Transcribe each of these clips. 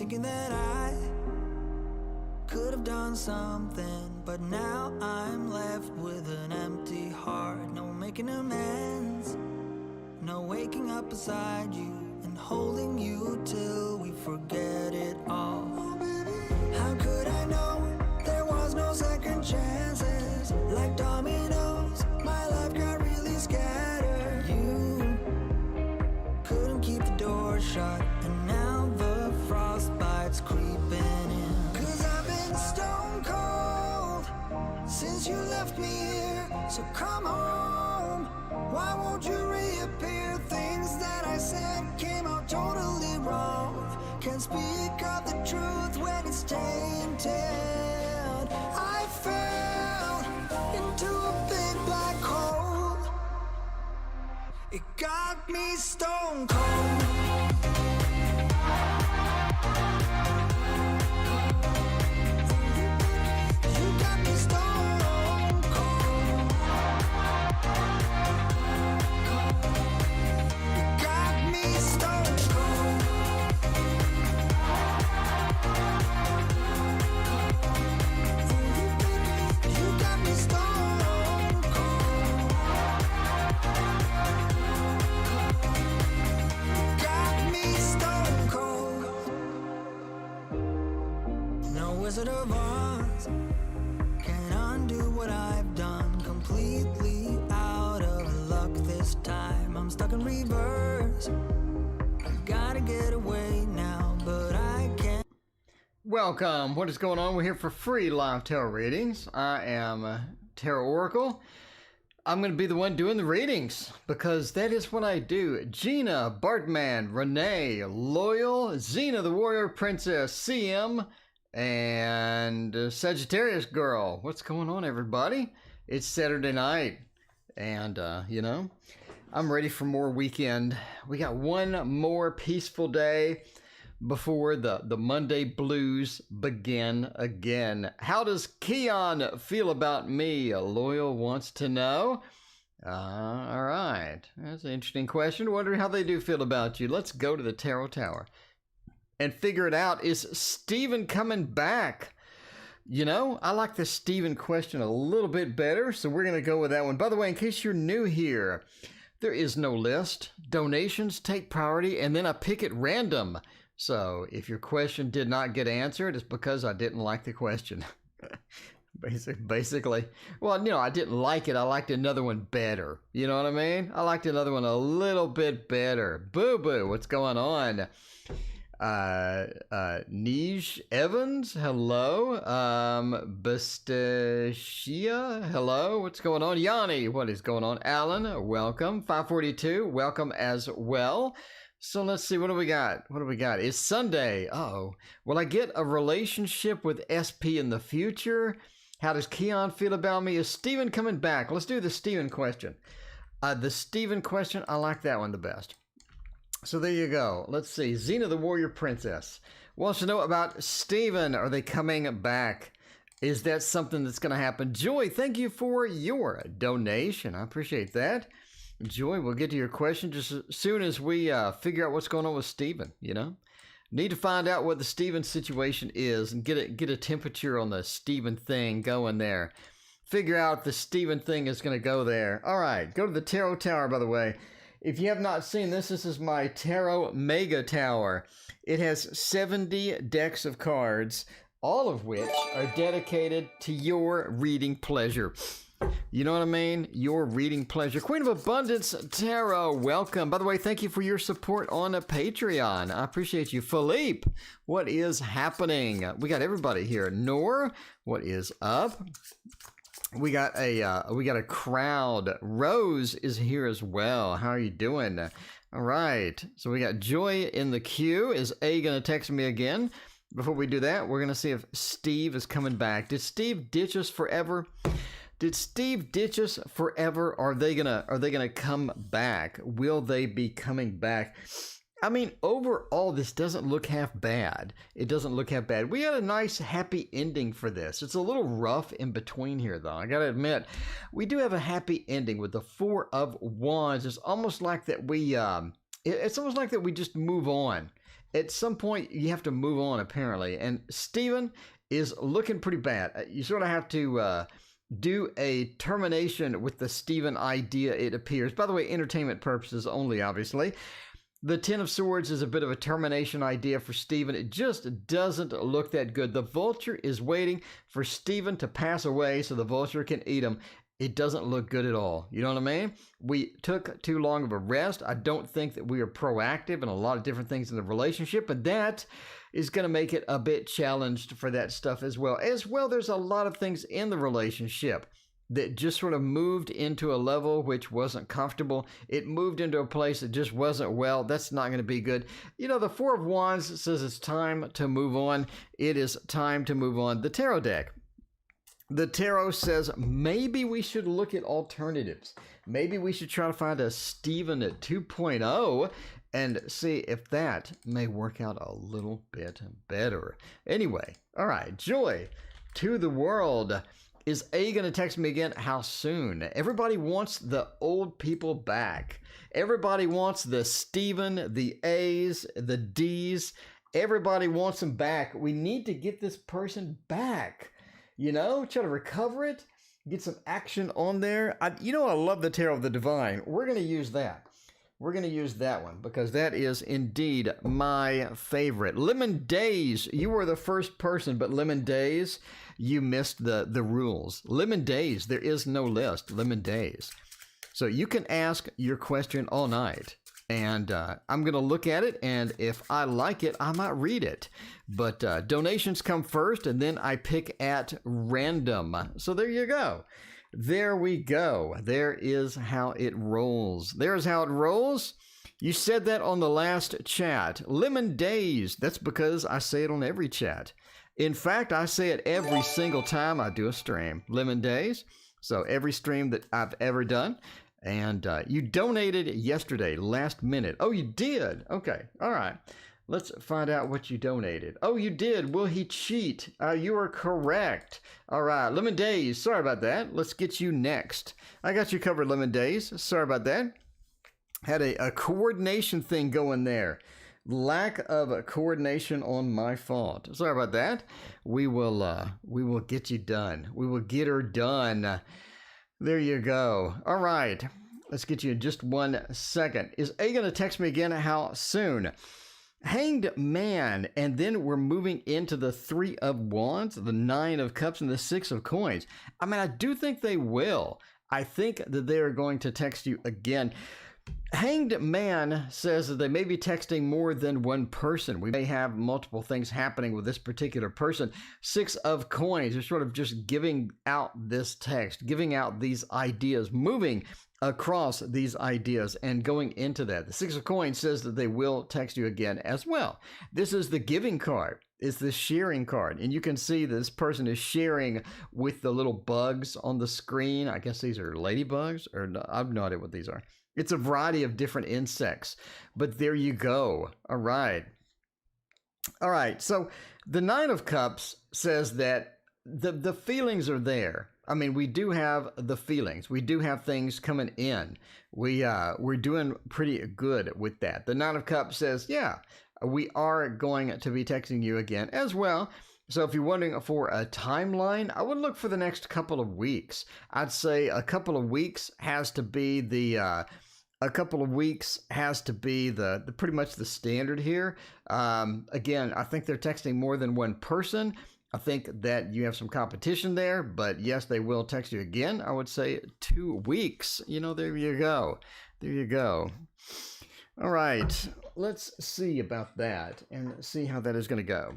thinking that I could have done something, but now I'm left with an empty heart. No making amends, no waking up beside you and holding you till we forget it all. How could I know there was no second chances? Like dominoes, my life got really scattered. You couldn't keep the door shut, and now the frostbite's creeping in. 'Cause I've been stone cold since you left me here, so come home. Why won't you reappear? Things that I said came out totally wrong. Can't speak of the truth when it's tainted. I fell into a big black hole. It got me stone cold. You got me stone cold. You got me stone cold. You got me stone cold. Got me stone cold. No Wizard of Oz can undo what I've done. Completely out of luck this time. I'm stuck in reverse. I gotta get away now, but I can't. Welcome. What is going on? We're here for free live tarot readings. I am Tarot Oracle. I'm going to be the one doing the readings because that is what I do. Gina, Bartman, Renee, Loyal, Xena the Warrior Princess, CM, and Sagittarius Girl. What's going on, everybody? It's Saturday night, and, I'm ready for more weekend. We got one more peaceful day before the Monday blues begin again. How does Keon feel about me? Loyal wants to know. All right. That's an interesting question. Wondering how they do feel about you. Let's go to the Tarot Tower and figure it out. Is Steven coming back? You know, I like the Steven question a little bit better, so we're going to go with that one. By the way, in case you're new here, there is no list. Donations take priority, and then I pick at random. So if your question did not get answered, it's because I didn't like the question. Basically. Well, I didn't like it. I liked another one better. You know what I mean? I liked another one a little bit better. Boo-boo, what's going on? Nish Evans, hello. Bastachia, hello. What's going on? Yanni, what is going on? Alan, welcome. 542, welcome as well. So let's see, what do we got? It's Sunday. Uh-oh. Will I get a relationship with SP in the future? How does Keon feel about me? Is Steven coming back? Let's do the Steven question. The Steven question, I like that one the best. So there you go. Let's see. Xena the Warrior Princess wants to know about Steven. Are they coming back? Is that something that's going to happen? Joy, thank you for your donation. I appreciate that. Joy, we'll get to your question just as soon as we figure out what's going on with Steven, Need to find out what the Steven situation is and get a temperature on the Steven thing going there. Figure out if the Steven thing is going to go there. All right, go to the Tarot Tower, by the way. If you have not seen this, this is my Tarot Mega Tower. It has 70 decks of cards, all of which are dedicated to your reading pleasure. You know what I mean? Your reading pleasure. Queen of Abundance Tarot, welcome. By the way, thank you for your support on Patreon. I appreciate you. Philippe, what is happening? We got everybody here. Nor, what is up? We got a crowd. Rose is here as well. How are you doing? All right. So we got Joy in the queue. Is A gonna text me again? Before we do that, we're gonna see if Steve is coming back. Did Steve ditch us forever? Or are they gonna come back? Will they be coming back? I mean, overall, this doesn't look half bad. It doesn't look half bad. We had a nice, happy ending for this. It's a little rough in between here, though. I gotta admit, we do have a happy ending with the Four of Wands. It's almost like that we just move on at some point you have to move on, apparently. And Stephen is looking pretty bad. You sort of have to do a termination with the Stephen idea, it appears. By the way, entertainment purposes only, obviously. The Ten of Swords is a bit of a termination idea for Stephen. It just doesn't look that good. The vulture is waiting for Stephen to pass away so the vulture can eat him. It doesn't look good at all. You know what I mean? We took too long of a rest. I don't think that we are proactive in a lot of different things in the relationship, and that is going to make it a bit challenged for that stuff as well. As well, there's a lot of things in the relationship that just sort of moved into a level which wasn't comfortable. It moved into a place that just wasn't well. That's not going to be good. You know, the Four of Wands says it's time to move on. It is time to move on. The tarot deck. The tarot says maybe we should look at alternatives. Maybe we should try to find a Stephen at 2.0 and see if that may work out a little bit better. Anyway, all right, joy to the world. Is A going to text me again? How soon? Everybody wants the old people back. Everybody wants the Stephen, the A's, the D's. Everybody wants them back. We need to get this person back. You know, try to recover it, get some action on there. I love the Tarot of the Divine. We're going to use that. We're going to use that one because that is indeed my favorite. Lemon Days, you were the first person, but Lemon Days, you missed the rules. Lemon Days, there is no list. Lemon Days. So you can ask your question all night. And I'm going to look at it, and if I like it, I might read it. But donations come first, and then I pick at random. So there you go. There we go. There is how it rolls. There's how it rolls. You said that on the last chat. Lemon Days. That's because I say it on every chat. In fact, I say it every single time I do a stream. Lemon Days. So every stream that I've ever done. And you donated yesterday, last minute. Oh, you did? Okay. All right. Let's find out what you donated. Oh, you did. Will he cheat? You are correct. All right. Lemon Days. Sorry about that. Let's get you next. I got you covered, Lemon Days. Sorry about that. Had a coordination thing going there. Lack of coordination on my fault. Sorry about that. We will get you done. We will get her done. There you go. All right. Let's get you in just 1 second. Is A going to text me again? How soon? Hanged Man, and then we're moving into the Three of Wands, the Nine of Cups, and the Six of Coins. I mean, I do think they will. I think that they are going to text you again. Hanged Man says that they may be texting more than one person. We may have multiple things happening with this particular person. Six of Coins are sort of just giving out this text, giving out these ideas, moving across these ideas and going into that. The Six of Coins says that they will text you again as well. This is the giving card. It's the sharing card. And you can see this person is sharing with the little bugs on the screen. I guess these are ladybugs, or no, I have no idea what these are. It's a variety of different insects, but there you go. All right. All right. So the Nine of Cups says that the feelings are there. I mean, we do have the feelings. We do have things coming in. We're doing pretty good with that. The Nine of Cups says, yeah, we are going to be texting you again as well. So if you're wondering for a timeline, I would look for the next couple of weeks. I'd say a couple of weeks has to be the pretty much the standard here. Again, I think they're texting more than one person. I think that you have some competition there, but yes, they will text you again. I would say 2 weeks. You know, there you go. There you go. All right, let's see about that and see how that is going to go.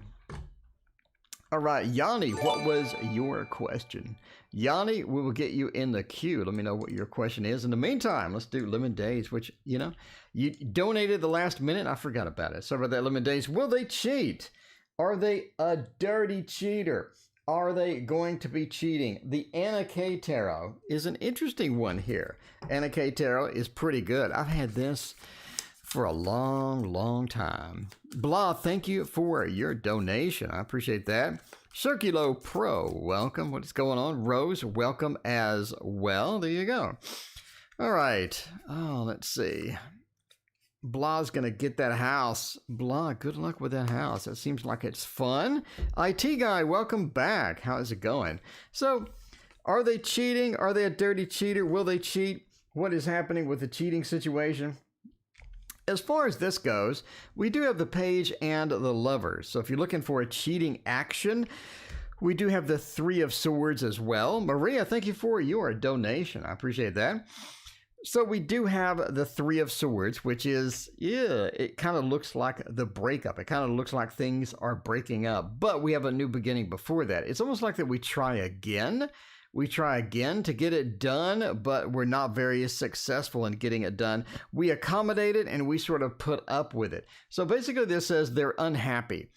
All right, Yanni, what was your question? Yanni, we will get you in the queue. Let me know what your question is. In the meantime, let's do Lemon Days, which, you know, you donated the last minute. I forgot about it. Sorry about that, Lemon Days. Will they cheat? Are they a dirty cheater? Are they going to be cheating? The Anna K Tarot is an interesting one here. Anna K Tarot is pretty good. I've had this for a long time. Blah, thank you for your donation. I appreciate that. Circulo Pro, welcome. What's going on? Rose, welcome as well. There you go. All right. Oh, let's see. Blah's gonna get that house. Blah, good luck with that house. That seems like it's fun. IT guy, welcome back. How is it going? So, are they cheating? Are they a dirty cheater? Will they cheat? What is happening with the cheating situation? As far as this goes, we do have the page and the lovers. So if you're looking for a cheating action, we do have the Three of Swords as well. Maria, thank you for your donation. I appreciate that. So we do have the Three of Swords, which is, it kind of looks like the breakup. It kind of looks like things are breaking up, but we have a new beginning before that. It's almost like that we try again. We try again to get it done, but we're not very successful in getting it done. We accommodate it and we sort of put up with it. So basically this says they're unhappy.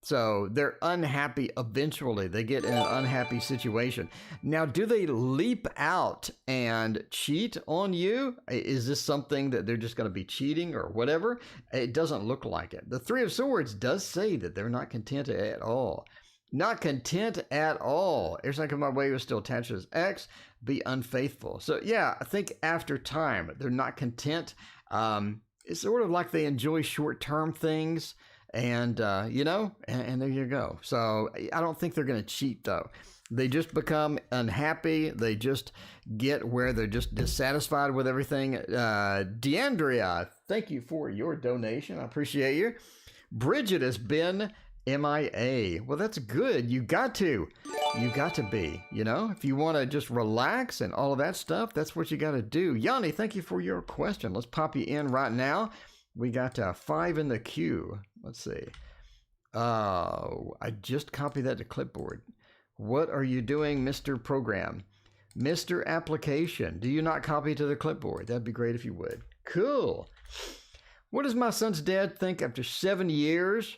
So they're unhappy eventually. They get in an unhappy situation. Now, do they leap out and cheat on you? Is this something that they're just going to be cheating or whatever? It doesn't look like it. The Three of Swords does say that they're not content at all. Not content at all. Everything come my way was still attached to his ex. Be unfaithful. So yeah, I think after time, they're not content. It's sort of like they enjoy short-term things. And, and there you go. So I don't think they're going to cheat, though. They just become unhappy. They just get where they're just dissatisfied with everything. Deandria, thank you for your donation. I appreciate you. Bridget has been MIA. Well, that's good. You got to be, if you want to just relax and all of that stuff, that's what you got to do. Yanni, thank you for your question. Let's pop you in right now. We got 5 in the queue. Let's see. I just copied that to clipboard. What are you doing, Mr. Program? Mr. Application, do you not copy to the clipboard? That'd be great if you would. Cool. What does my son's dad think after 7 years?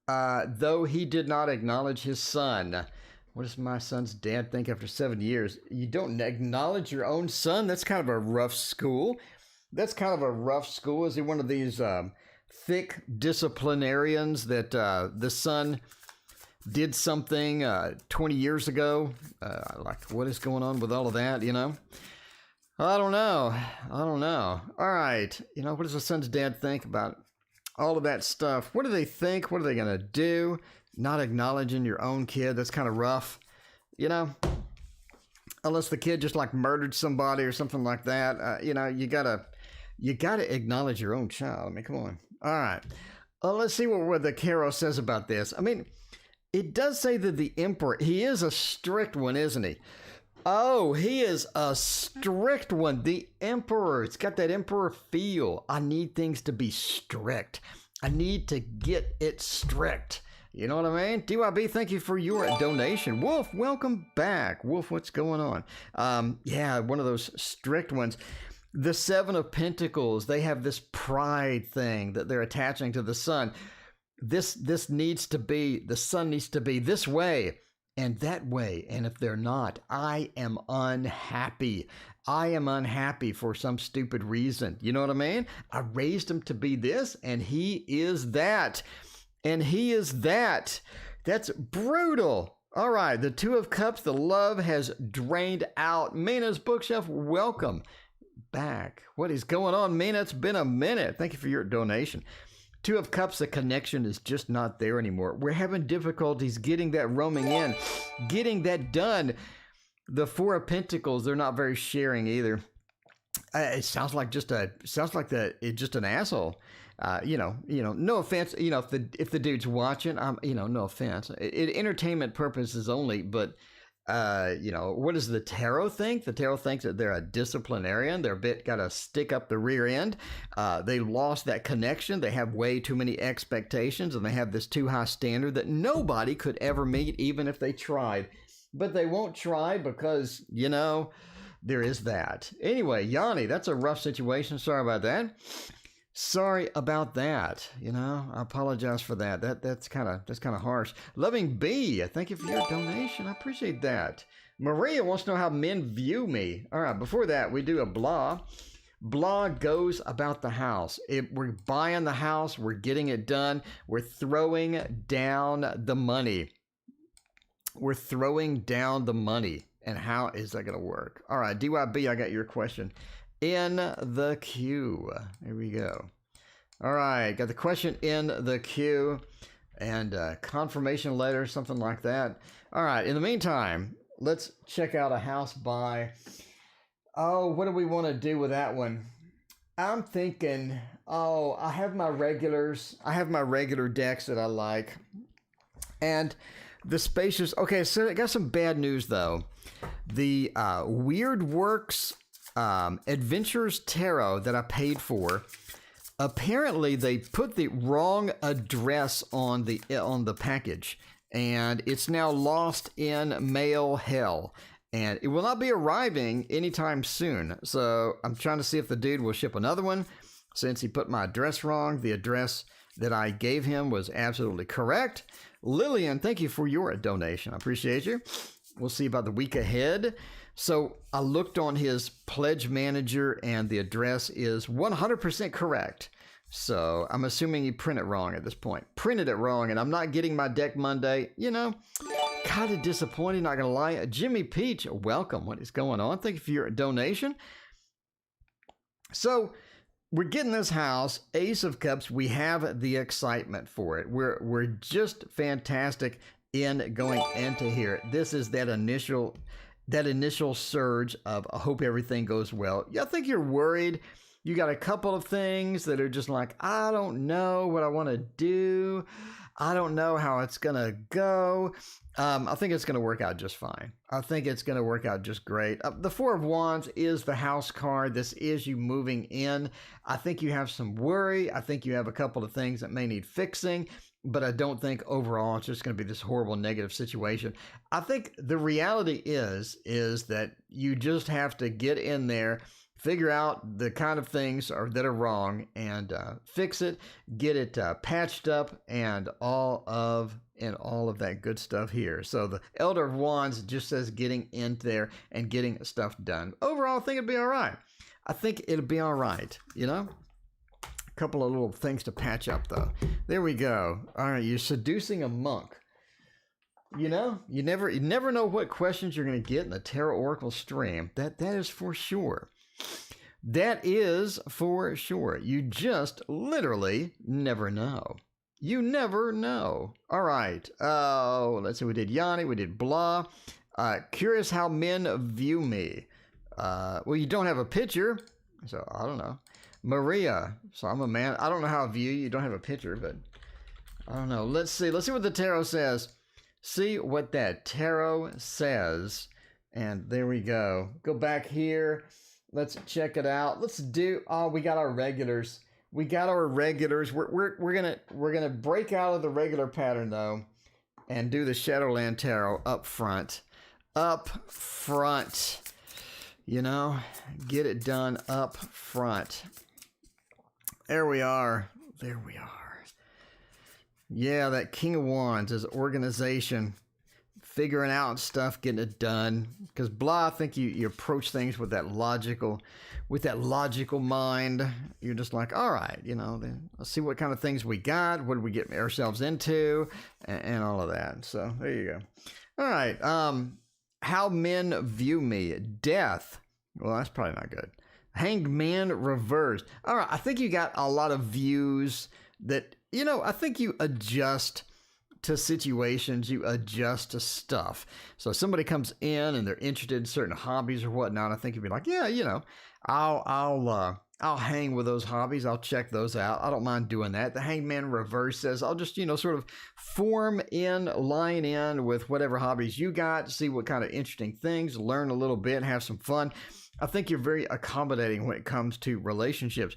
Though he did not acknowledge his son. What does my son's dad think after 7 years? You don't acknowledge your own son? That's kind of a rough school. Is he one of these thick disciplinarians that the son did something 20 years ago? Like, what is going on with all of that, I don't know. All right. What does the son's dad think about all of that stuff? What do they think? What are they going to do? Not acknowledging your own kid. That's kind of rough, unless the kid just like murdered somebody or something like that. You gotta acknowledge your own child. I mean, come on. All right. Let's see what the Carol says about this. I mean, it does say that the emperor, he is a strict one, isn't he? Oh, he is a strict one. The emperor, it's got that emperor feel. I need things to be strict. I need to get it strict. You know what I mean? DYB, thank you for your donation. Wolf, welcome back. Wolf, what's going on? Yeah, one of those strict ones. The Seven of Pentacles, they have this pride thing that they're attaching to the sun. This needs to be, the sun needs to be this way and that way. And if they're not, I am unhappy. I am unhappy for some stupid reason. You know what I mean? I raised him to be this and he is that. And he is that. That's brutal. All right, the Two of Cups, the love has drained out. Mina's Bookshelf, welcome back. What is going on, Mina? It's been a minute. Thank you for your donation. Two of Cups, the connection is just not there anymore. We're having difficulties getting that roaming in, getting that done. The Four of Pentacles, they're not very sharing either. It sounds like just an asshole. No offense. If the dude's watching, no offense. Entertainment purposes only, but. What does the tarot think? The tarot thinks that they're a disciplinarian. They're got to stick up the rear end. They lost that connection. They have way too many expectations, and they have this too high standard that nobody could ever meet, even if they tried. But they won't try because, there is that. Anyway, Yanni, that's a rough situation. Sorry about that. I apologize for that. That's kind of harsh. Loving B, thank you for your donation. I appreciate that. Maria wants to know how men view me. All right, before that, we do a blah. Blah goes about the house. We're buying the house. We're getting it done. We're throwing down the money. And how is that going to work? All right, DYB, I got your question. in the queue. Here we go. All right, got the question in the queue and confirmation letter, something like that. All right, in the meantime, let's check out a house by. Oh, what do we want to do with that one? I'm thinking, I have my regulars. I have my regular decks that I like. And the spacious. Okay, so I got some bad news, though. The Weird Works Adventures Tarot that I paid for, apparently they put the wrong address on the package, and it's now lost in mail hell. And it will not be arriving anytime soon. So I'm trying to see if the dude will ship another one since he put my address wrong. The address that I gave him was absolutely correct. Lillian, thank you for your donation. I appreciate you. We'll see about the week ahead. So I looked on his pledge manager and the address is 100% correct. So I'm assuming he printed it wrong at this point. Printed it wrong, and I'm not getting my deck Monday. You know, kind of disappointing, not going to lie. Jimmy Peach, welcome. What is going on? Thank you for your donation. So we're getting this house, Ace of Cups. We have the excitement for it. We're just fantastic in going into here. This is that initial surge of I hope everything goes well. I think you're worried. You got a couple of things that are just like, I don't know what I want to do. I don't know how it's going to go. I think it's going to work out just fine. I think it's going to work out just great. The Four of Wands is the house card. This is you moving in. I think you have some worry. I think you have a couple of things that may need fixing, but I don't think overall it's just going to be this horrible negative situation. I think the reality is that you just have to get in there, figure out the kind of things that are wrong, and fix it, get it patched up, and all of that good stuff here. So the Elder of Wands just says getting in there and getting stuff done. Overall, I think it'll be all right. I think it'll be all right, you know? A couple of little things to patch up, though. There we go. All right, you're seducing a monk. You know, you never know what questions you're going to get in the Tarot Oracle stream. That is for sure. That is for sure. You just literally never know. You never know. All right. Let's see. We did Yanni. We did Blah. Curious how men view me. Well, you don't have a picture, so I don't know. Maria. So I'm a man. I don't know how I view you. You don't have a picture, but I don't know. Let's see. Let's see what the tarot says. See what that tarot says. And there we go. Go back here. Let's check it out. Let's do. Oh, we got our regulars. We got our regulars. We're gonna break out of the regular pattern though, and do the Shadowland Tarot up front. Up front. You know, get it done up front. There we are. There we are. Yeah, that King of Wands is organization, figuring out stuff, getting it done. Because Blah, I think you approach things with that logical mind. You're just like, all right, you know, then let's see what kind of things we got. What did we get ourselves into, and all of that. So there you go. All right. How men view me. Death. Well, that's probably not good. Hanged Man reversed. All right. I think you got a lot of views that, you know, I think you adjust to situations, you adjust to stuff. So if somebody comes in and they're interested in certain hobbies or whatnot, I think you'd be like, yeah, you know, I'll hang with those hobbies. I'll check those out. I don't mind doing that. The Hangman Reverse says, I'll just, you know, sort of line in with whatever hobbies you got, see what kind of interesting things, learn a little bit, have some fun. I think you're very accommodating when it comes to relationships.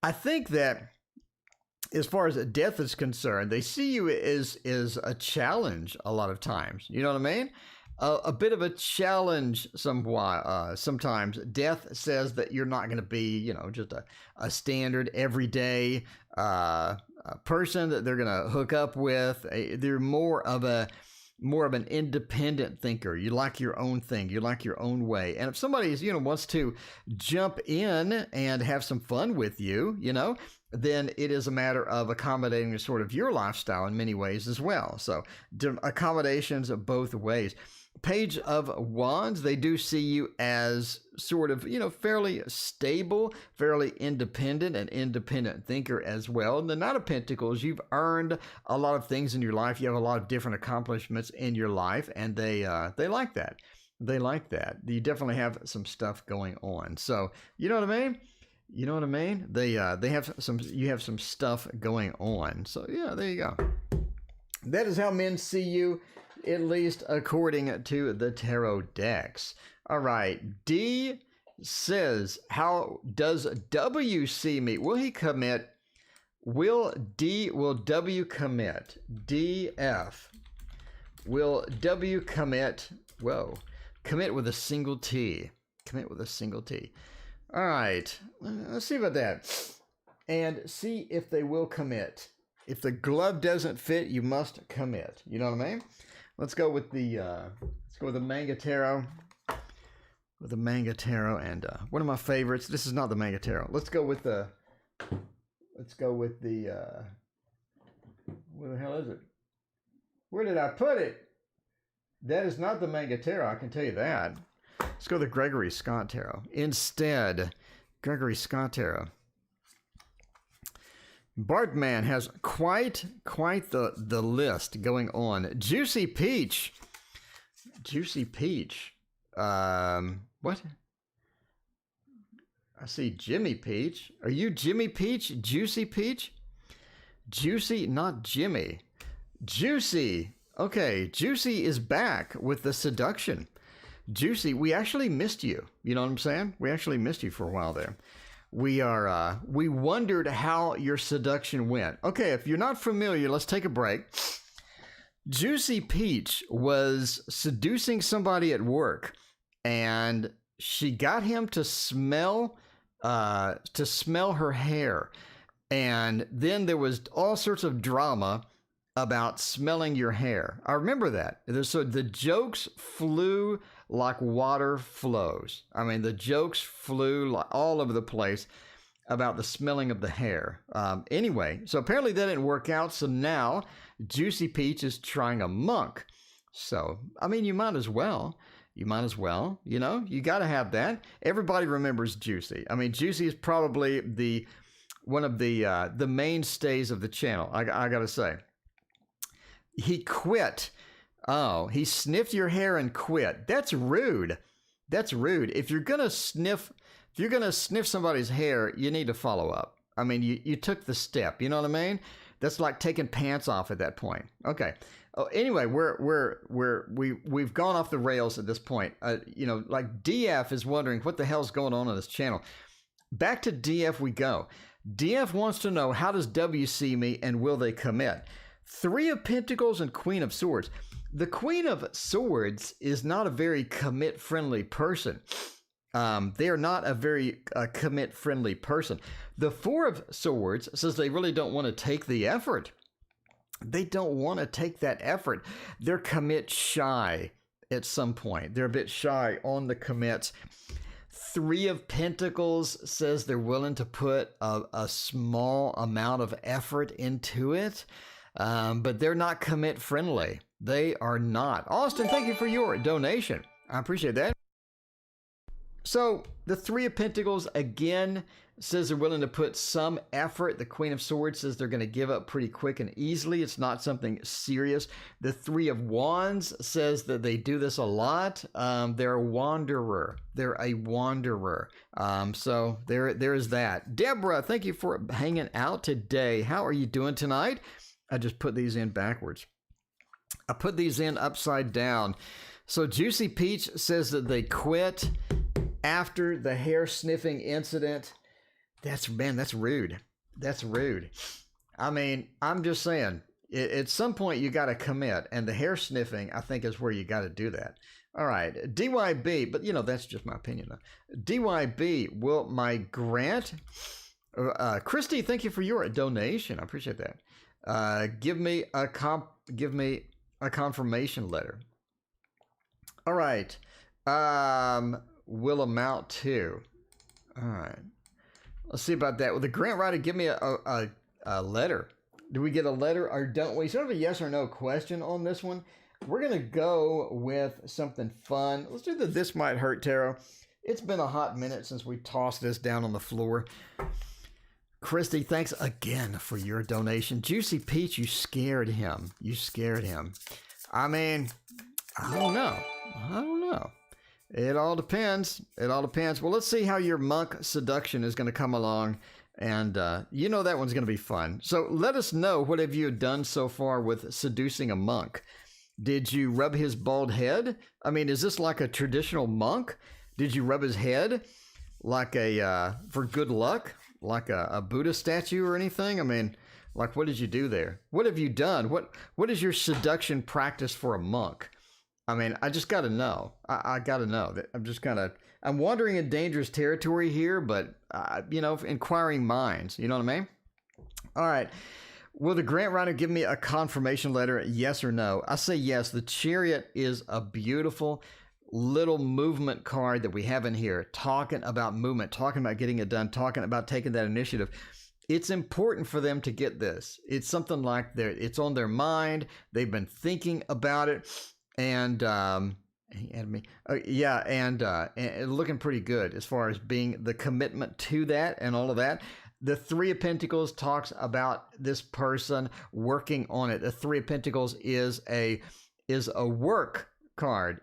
I think that as far as death is concerned, they see you as a challenge a lot of times. You know what I mean? A bit of a challenge sometimes. Death says that you're not going to be, you know, just a standard everyday person that they're going to hook up with. They're more of an independent thinker. You like your own thing. You like your own way. And if somebody is, you know, wants to jump in and have some fun with you, you know, then it is a matter of accommodating sort of your lifestyle in many ways as well. So accommodations of both ways. Page of Wands, they do see you as sort of, fairly stable, fairly independent, an independent thinker as well. And the Knight of Pentacles, you've earned a lot of things in your life. You have a lot of different accomplishments in your life, and they like that. They like that. You definitely have some stuff going on. So, you know what I mean? You know what I mean? They have some, you have some stuff going on. So, yeah, there you go. That is how men see you, at least according to the tarot decks. All right. D says, how does W see me? Will he commit? Will W commit? DF. Will W commit? Whoa. Commit with a single T. Commit with a single T. All right. Let's see about that. And see if they will commit. If the glove doesn't fit, you must commit. You know what I mean? Let's go with the Manga Tarot. With the Manga Tarot, and one of my favorites. This is not the Manga Tarot. Let's go with the. Where the hell is it? Where did I put it? That is not the Manga Tarot. I can tell you that. Let's go with the Gregory Scott Tarot instead. Gregory Scott Tarot. Bartman has quite the list going on. Juicy Peach. Juicy Peach. What? I see Jimmy Peach. Are you Jimmy Peach? Juicy Peach? Juicy, not Jimmy. Juicy. Okay, Juicy is back with the seduction. Juicy, we actually missed you. You know what I'm saying? We actually missed you for a while there. We wondered how your seduction went. Okay, if you're not familiar, let's take a break. Juicy Peach was seducing somebody at work, and she got him to smell her hair. And then there was all sorts of drama about smelling your hair. I remember that. So the jokes flew like water flows. I mean, the jokes flew like all over the place about the smelling of the hair. Anyway, so apparently that didn't work out. So now Juicy Peach is trying a monk. So, I mean, you might as well. You might as well. You know, you got to have that. Everybody remembers Juicy. I mean, Juicy is probably one of the mainstays of the channel. I got to say. He quit. Oh, he sniffed your hair and quit. That's rude. That's rude. If you're gonna sniff somebody's hair, you need to follow up. I mean, you took the step. You know what I mean? That's like taking pants off at that point. Okay. Oh, anyway, we've gone off the rails at this point. Like DF is wondering what the hell's going on this channel. Back to DF we go. DF wants to know, how does W see me and will they commit? Three of Pentacles and Queen of Swords. The Queen of Swords is not a very commit-friendly person. They are not a very commit-friendly person. The Four of Swords says they really don't want to take the effort. They don't want to take that effort. They're commit shy at some point. They're a bit shy on the commits. Three of Pentacles says they're willing to put a small amount of effort into it. But they're not commit friendly. They are not. Austin, thank you for your donation. I appreciate that. So the Three of Pentacles again says they're willing to put some effort. The Queen of Swords says they're going to give up pretty quick and easily. It's not something serious. The Three of Wands says that they do this a lot. They're a wanderer. They're a wanderer. So there is that. Deborah, thank you for hanging out today. How are you doing tonight? I just put these in backwards. I put these in upside down. So Juicy Peach says that they quit after the hair sniffing incident. That's rude. That's rude. I mean, I'm just saying, at some point you got to commit, and the hair sniffing, I think, is where you got to do that. All right, DYB, but that's just my opinion though. DYB, will my grant, Christy, thank you for your donation. I appreciate that. Give me a confirmation letter. All right. Will amount to. All right. Let's see about that. Will the grant writer give me a letter? Do we get a letter or don't we? Sort of a yes or no question on this one. We're going to go with something fun. Let's do the This Might Hurt Tarot. It's been a hot minute since we tossed this down on the floor. Christy, thanks again for your donation. Juicy Peach, you scared him. You scared him. I mean, I don't know. It all depends. Well, let's see how your monk seduction is going to come along. And you know that one's going to be fun. So let us know, what have you done so far with seducing a monk? Did you rub his bald head? I mean, is this like a traditional monk? Did you rub his head like for good luck? Like a Buddha statue or anything? I mean, like, what did you do there? What have you done? What is your seduction practice for a monk? I mean, I just got to know. I got to know. I'm wandering in dangerous territory here, but, inquiring minds. You know what I mean? All right. Will the grant writer give me a confirmation letter? Yes or no? I say yes. The Chariot is a beautiful little movement card that we have in here, talking about movement, talking about getting it done, talking about taking that initiative. It's important for them to get this. It's something like it's on their mind. They've been thinking about it. And he added me. And looking pretty good as far as being the commitment to that and all of that. The Three of Pentacles talks about this person working on it. The Three of Pentacles is a work card,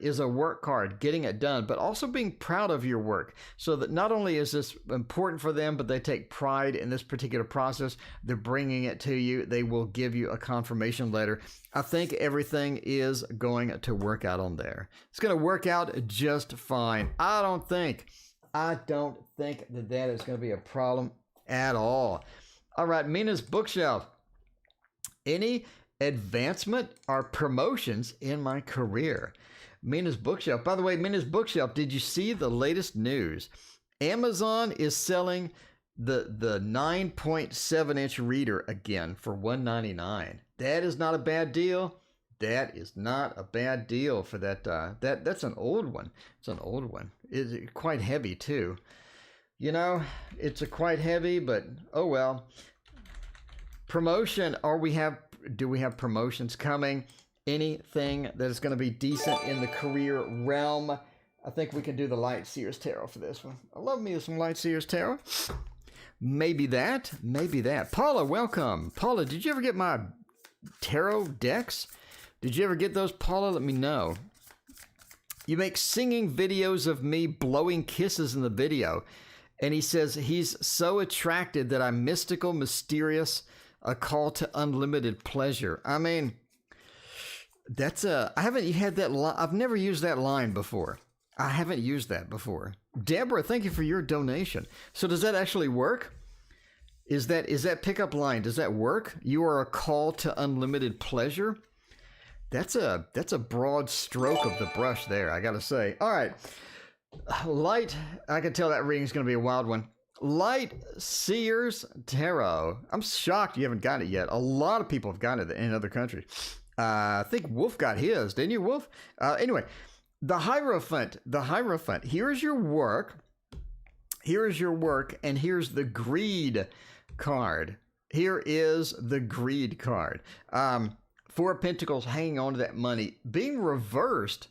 getting it done, but also being proud of your work. So that not only is this important for them, but they take pride in this particular process. They're bringing it to you. They will give you a confirmation letter. I think everything is going to work out on there. It's going to work out just fine. I don't think that is going to be a problem at all. All right, Mina's Bookshelf. Any advancement or promotions in my career? Mina's Bookshelf. By the way, Mina's Bookshelf, did you see the latest news? Amazon is selling the 9.7-inch reader again for $199. That is not a bad deal. That is not a bad deal for that. That's an old one. It's an old one. It's quite heavy too. You know, it's quite heavy, but oh well. Promotion, do we have promotions coming? Anything that is going to be decent in the career realm? I think we can do the Light Seers Tarot for this one. I love me some Light Seers Tarot. Maybe that. Paula, welcome. Paula, did you ever get my tarot decks? Did you ever get those, Paula? Let me know. You make singing videos of me blowing kisses in the video. And he says he's so attracted that I'm mystical, mysterious, a call to unlimited pleasure. I mean, I haven't had that line. I've never used that line before. I haven't used that before. Deborah, thank you for your donation. So does that actually work? Is that pickup line, does that work? You are a call to unlimited pleasure? That's a broad stroke of the brush there, I gotta say. All right. Light, I can tell that reading's going to be a wild one. Light Seers Tarot. I'm shocked you haven't gotten it yet. A lot of people have gotten it in other countries. I think Wolf got his. Didn't you, Wolf? Anyway, the Hierophant. Here's your work. And here's the Greed card. Here is the Greed card. Four of Pentacles hanging on to that money. Being reversed,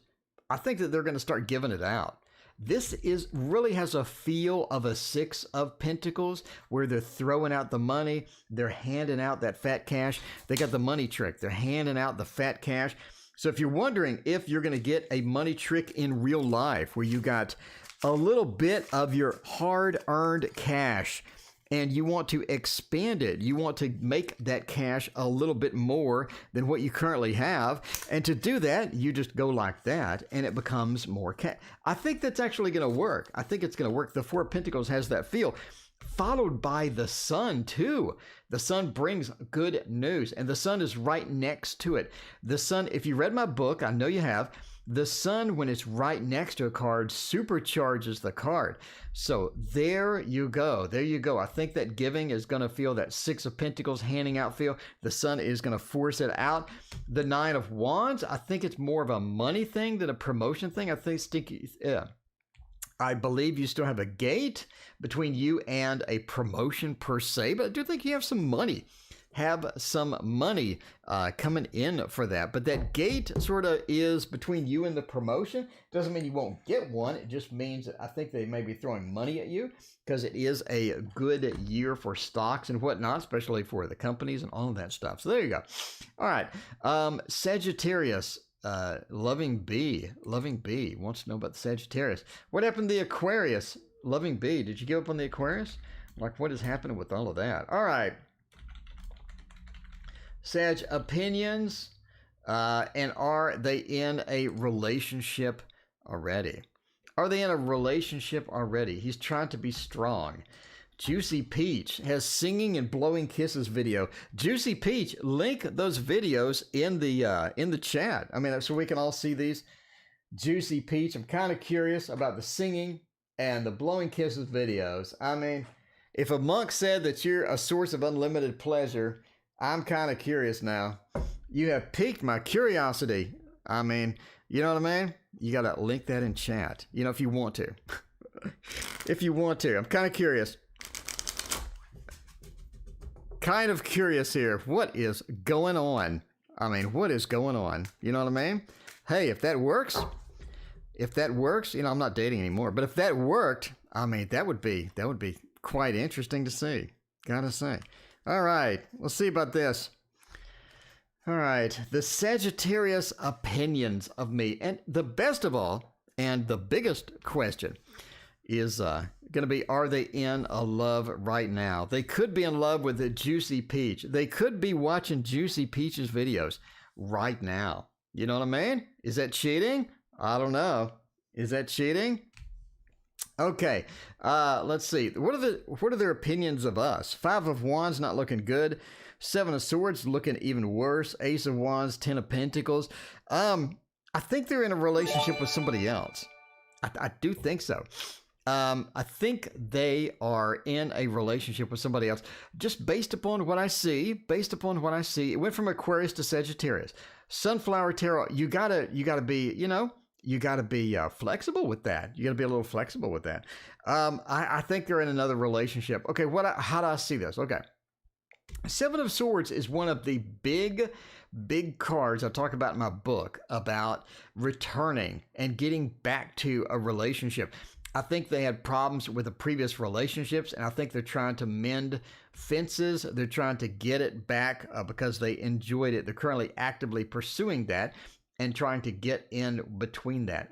I think that they're going to start giving it out. This really has a feel of a Six of Pentacles where they're throwing out the money. They're handing out that fat cash. They got the money trick. They're handing out the fat cash. So if you're wondering if you're going to get a money trick in real life where you got a little bit of your hard-earned cash and you want to expand it, you want to make that cash a little bit more than what you currently have. And to do that, you just go like that and it becomes more cash. I think that's actually going to work. I think it's going to work. The Four of Pentacles has that feel. Followed by the Sun too. The Sun brings good news and the Sun is right next to it. The Sun, if you read my book, I know you have, the Sun, when it's right next to a card, supercharges the card. So there you go. There you go. I think that giving is going to feel that Six of Pentacles handing out feel. The Sun is going to force it out. The Nine of Wands, I think it's more of a money thing than a promotion thing. I believe you still have a gate between you and a promotion per se, but I do think you have some money have some money coming in for that. But that gate sort of is between you and the promotion. Doesn't mean you won't get one. It just means I think they may be throwing money at you because it is a good year for stocks and whatnot, especially for the companies and all of that stuff. So there you go. All right. Sagittarius. Loving B wants to know about the Sagittarius. What happened to the Aquarius? Loving B, did you give up on the Aquarius? Like, what is happening with all of that? All right. Sag, opinions, and are they in a relationship already? Are they in a relationship already? He's trying to be strong. Juicy Peach has singing and blowing kisses video. Juicy Peach, link those videos in the chat. I mean, so we can all see these. Juicy Peach, I'm kind of curious about the singing and the blowing kisses videos. I mean, if a monk said that you're a source of unlimited pleasure, I'm kind of curious now. You have piqued my curiosity. I mean, you know what I mean? You got to link that in chat, you know, if you want to. If you want to. I'm kind of curious. Kind of curious here. What is going on? I mean, what is going on? You know what I mean? Hey, if that works, you know, I'm not dating anymore, but if that worked, I mean, that would be quite interesting to see. Gotta say. All right, let's see about this. All right, the Sagittarius opinions of me. And the best of all, and the biggest question is going to be, are they in a love right now? They could be in love with a Juicy Peach. They could be watching Juicy Peach's videos right now. You know what I mean? Is that cheating? I don't know. Is that cheating? Okay, let's see. What are their opinions of us? 5 of Wands not looking good. 7 of Swords looking even worse. Ace of Wands, 10 of Pentacles. I think they're in a relationship with somebody else. I do think so. I think they are in a relationship with somebody else, just based upon what I see. It went from Aquarius to Sagittarius. Sunflower Tarot. You gotta be, you know, you gotta be flexible with that. You gotta be a little flexible with that. I think they're in another relationship. Okay, how do I see this? Okay, 7 of Swords is one of the big cards I talk about in my book about returning and getting back to a relationship. I think they had problems with the previous relationships, and I think they're trying to mend fences. They're trying to get it back because they enjoyed it. They're currently actively pursuing that and trying to get in between that.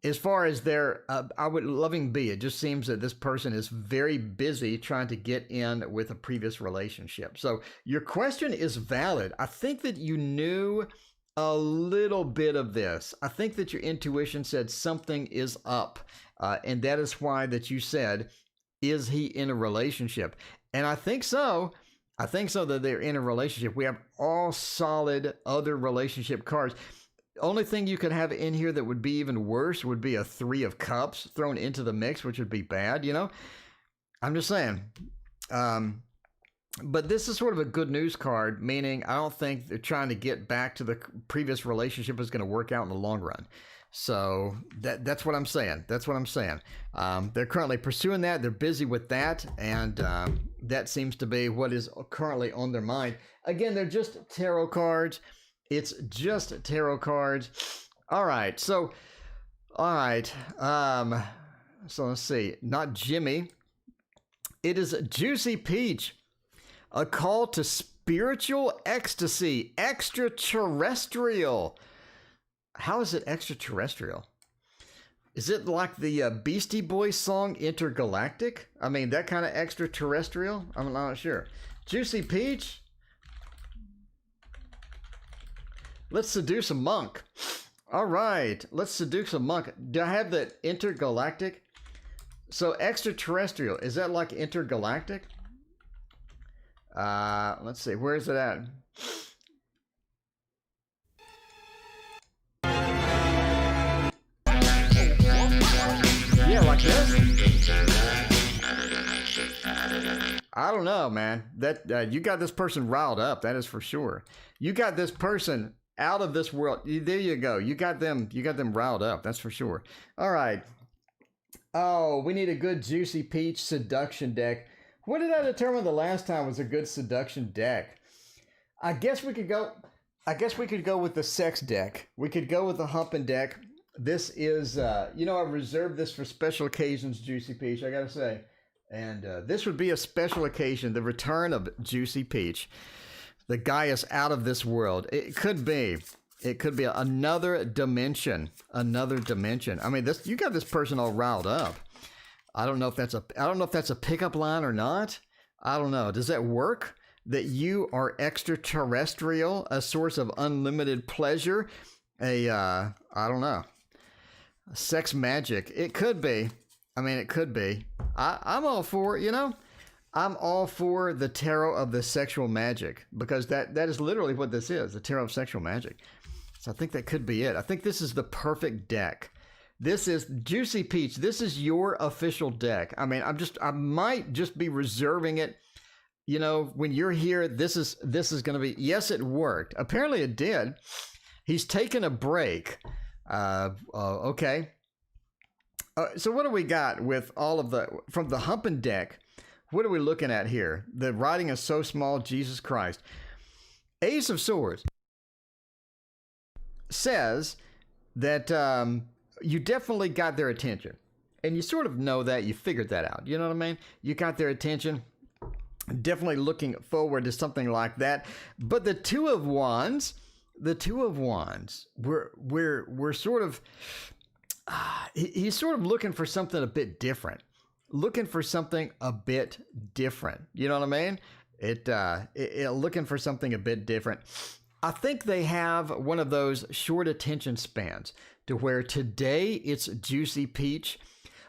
As far as their, loving B, it just seems that this person is very busy trying to get in with a previous relationship. So your question is valid. I think that you knew a little bit of this. I think that your intuition said something is up. And that is why that you said, is he in a relationship? And I think so. I think so that they're in a relationship. We have all solid other relationship cards. Only thing you could have in here that would be even worse would be a 3 of Cups thrown into the mix, which would be bad, you know? I'm just saying. But this is sort of a good news card, meaning I don't think they're trying to get back to the previous relationship is going to work out in the long run. So that's what I'm saying. They're currently pursuing that. They're busy with that. And that seems to be what is currently on their mind. Again, they're just tarot cards. It's just tarot cards. All right. So let's see. Not Jimmy. It is Juicy Peach. A call to spiritual ecstasy. Extraterrestrial. How is it extraterrestrial? Is it like the Beastie Boys song Intergalactic? I mean, that kind of extraterrestrial? I'm not sure. Juicy Peach? Let's seduce a monk. All right, let's seduce a monk. Do I have that intergalactic? So extraterrestrial, is that like intergalactic? Let's see, where is it at? Yeah, like this? I don't know, man. That you got this person riled up, that is for sure. You got this person out of this world. There you go. You got them riled up, that's for sure. All right. Oh, we need a good Juicy Peach seduction deck. What did I determine the last time was a good seduction deck? I guess we could go with the sex deck. We could go with the humping deck. This is, I reserved this for special occasions, Juicy Peach, I gotta say. And this would be a special occasion, the return of Juicy Peach. The guy is out of this world. It could be another dimension. I mean, you got this person all riled up. I don't know if that's a pickup line or not. I don't know. Does that work? That you are extraterrestrial, a source of unlimited pleasure, I don't know, sex magic. It could be. I mean, it could be. I'm all for, I'm all for the tarot of the sexual magic, because that is literally what this is, the tarot of sexual magic. So I think that could be it. I think this is the perfect deck. This is Juicy Peach. This is your official deck. I mean, I might just be reserving it. When you're here, this is going to be, yes, it worked. Apparently it did. He's taken a break. Okay. So what do we got with all of from the humping deck? What are we looking at here? The writing is so small, Jesus Christ. Ace of Swords says that you definitely got their attention. And you sort of know that. You figured that out. You know what I mean? You got their attention. Definitely looking forward to something like that. But the Two of Wands, we're sort of, he's sort of looking for something a bit different. Looking for something a bit different. You know what I mean? Looking for something a bit different. I think they have one of those short attention spans to where today it's Juicy Peach,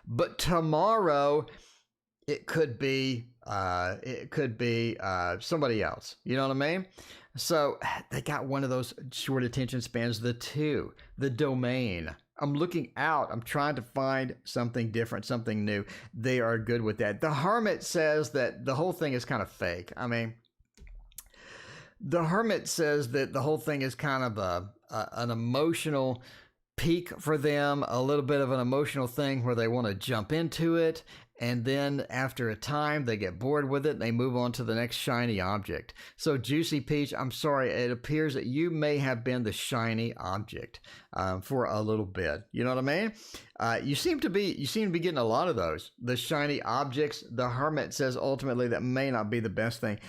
but tomorrow it could be somebody else. You know what I mean? So they got one of those short attention spans. The domain. I'm looking out. I'm trying to find something different, something new. They are good with that. The Hermit says that the whole thing is kind of fake. I mean, the Hermit says that the whole thing is kind of an emotional peak for them, a little bit of an emotional thing where they want to jump into it. And then after a time, they get bored with it and they move on to the next shiny object. So Juicy Peach, I'm sorry, it appears that you may have been the shiny object for a little bit. You know what I mean? You seem to be getting a lot of those. The shiny objects. The Hermit says ultimately that may not be the best thing.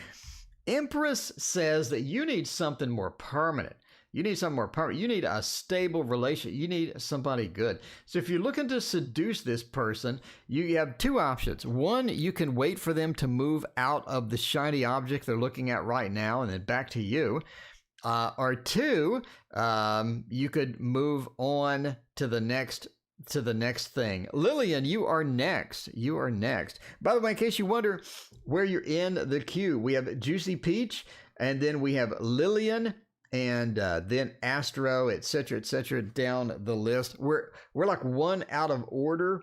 Empress says that you need something more permanent. You need something more permanent. You need a stable relation. You need somebody good. So if you're looking to seduce this person, you have two options. One, you can wait for them to move out of the shiny object they're looking at right now and then back to you. Or two, you could move on to the next thing. Lillian, you are next. By the way, in case you wonder where you're in the queue, we have Juicy Peach, and then we have Lillian, and then Astro, etc., down the list. We're like one out of order,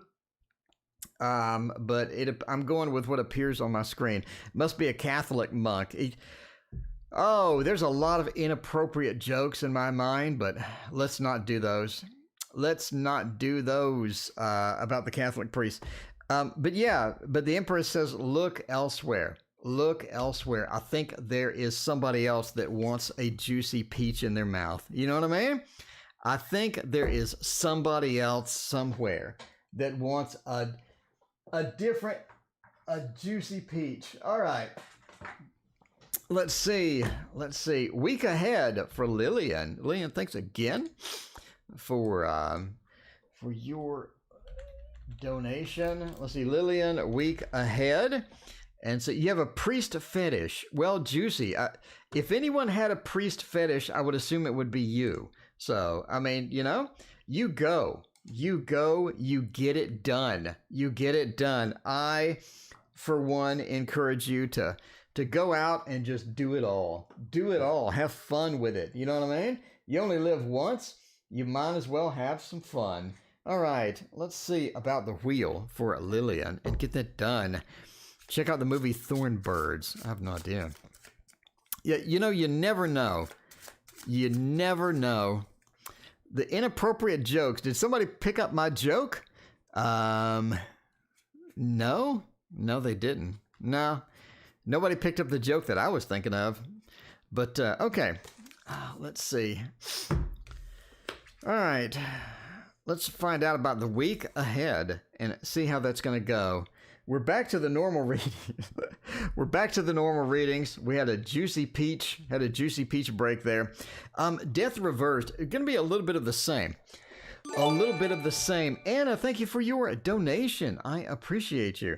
but I'm going with what appears on my screen. Must be a Catholic monk. There's a lot of inappropriate jokes in my mind, but let's not do those. Let's not do those about the Catholic priest. But the Empress says, look elsewhere. Look elsewhere. I think there is somebody else that wants a Juicy Peach in their mouth. You know what I mean? I think there is somebody else somewhere that wants a Juicy Peach. All right. Let's see. Week ahead for Lillian. Lillian, thanks again for your donation. Let's see. Lillian, week ahead. And so you have a priest fetish. Well, Juicy, if anyone had a priest fetish, I would assume it would be you. So, I mean, you go, you get it done. I, for one, encourage you to go out and just do it all. Have fun with it. You know what I mean? You only live once. You might as well have some fun. All right, let's see about the wheel for Lillian and get that done. Check out the movie Thornbirds. I have no idea. Yeah, you never know. You never know. The inappropriate jokes. Did somebody pick up my joke? No, they didn't. No, nobody picked up the joke that I was thinking of. But, okay. Let's see. All right. Let's find out about the week ahead and see how that's going to go. We're back to the normal readings. We're back to the normal readings. We had a juicy peach break there. Death reversed. It's going to be a little bit of the same. A little bit of the same. Anna, thank you for your donation. I appreciate you.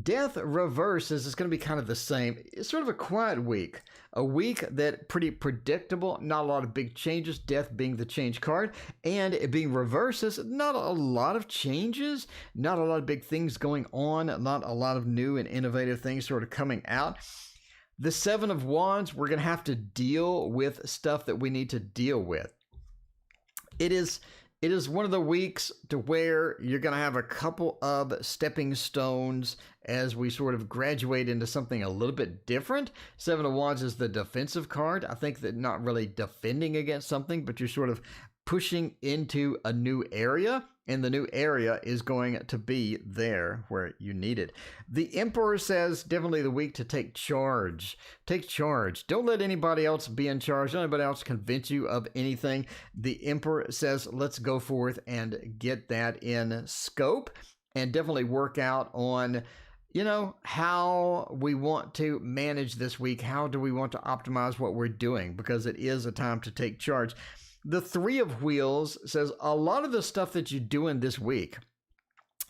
Death reverses is going to be kind of the same. It's sort of a quiet week. A week that pretty predictable, not a lot of big changes, death being the change card, and it being reverses, not a lot of changes, not a lot of big things going on, not a lot of new and innovative things sort of coming out. The Seven of Wands, we're going to have to deal with stuff that we need to deal with. It is one of the weeks to where you're going to have a couple of stepping stones as we sort of graduate into something a little bit different. Seven of Wands is the defensive card. I think that not really defending against something, but you're sort of pushing into a new area, and the new area is going to be there where you need it. The Emperor says definitely the week to take charge. Take charge. Don't let anybody else be in charge. Don't let anybody else convince you of anything. The Emperor says let's go forth and get that in scope and definitely work out on, you know, how we want to manage this week. How do we want to optimize what we're doing? Because it is a time to take charge. The Three of Wheels says a lot of the stuff that you're doing this week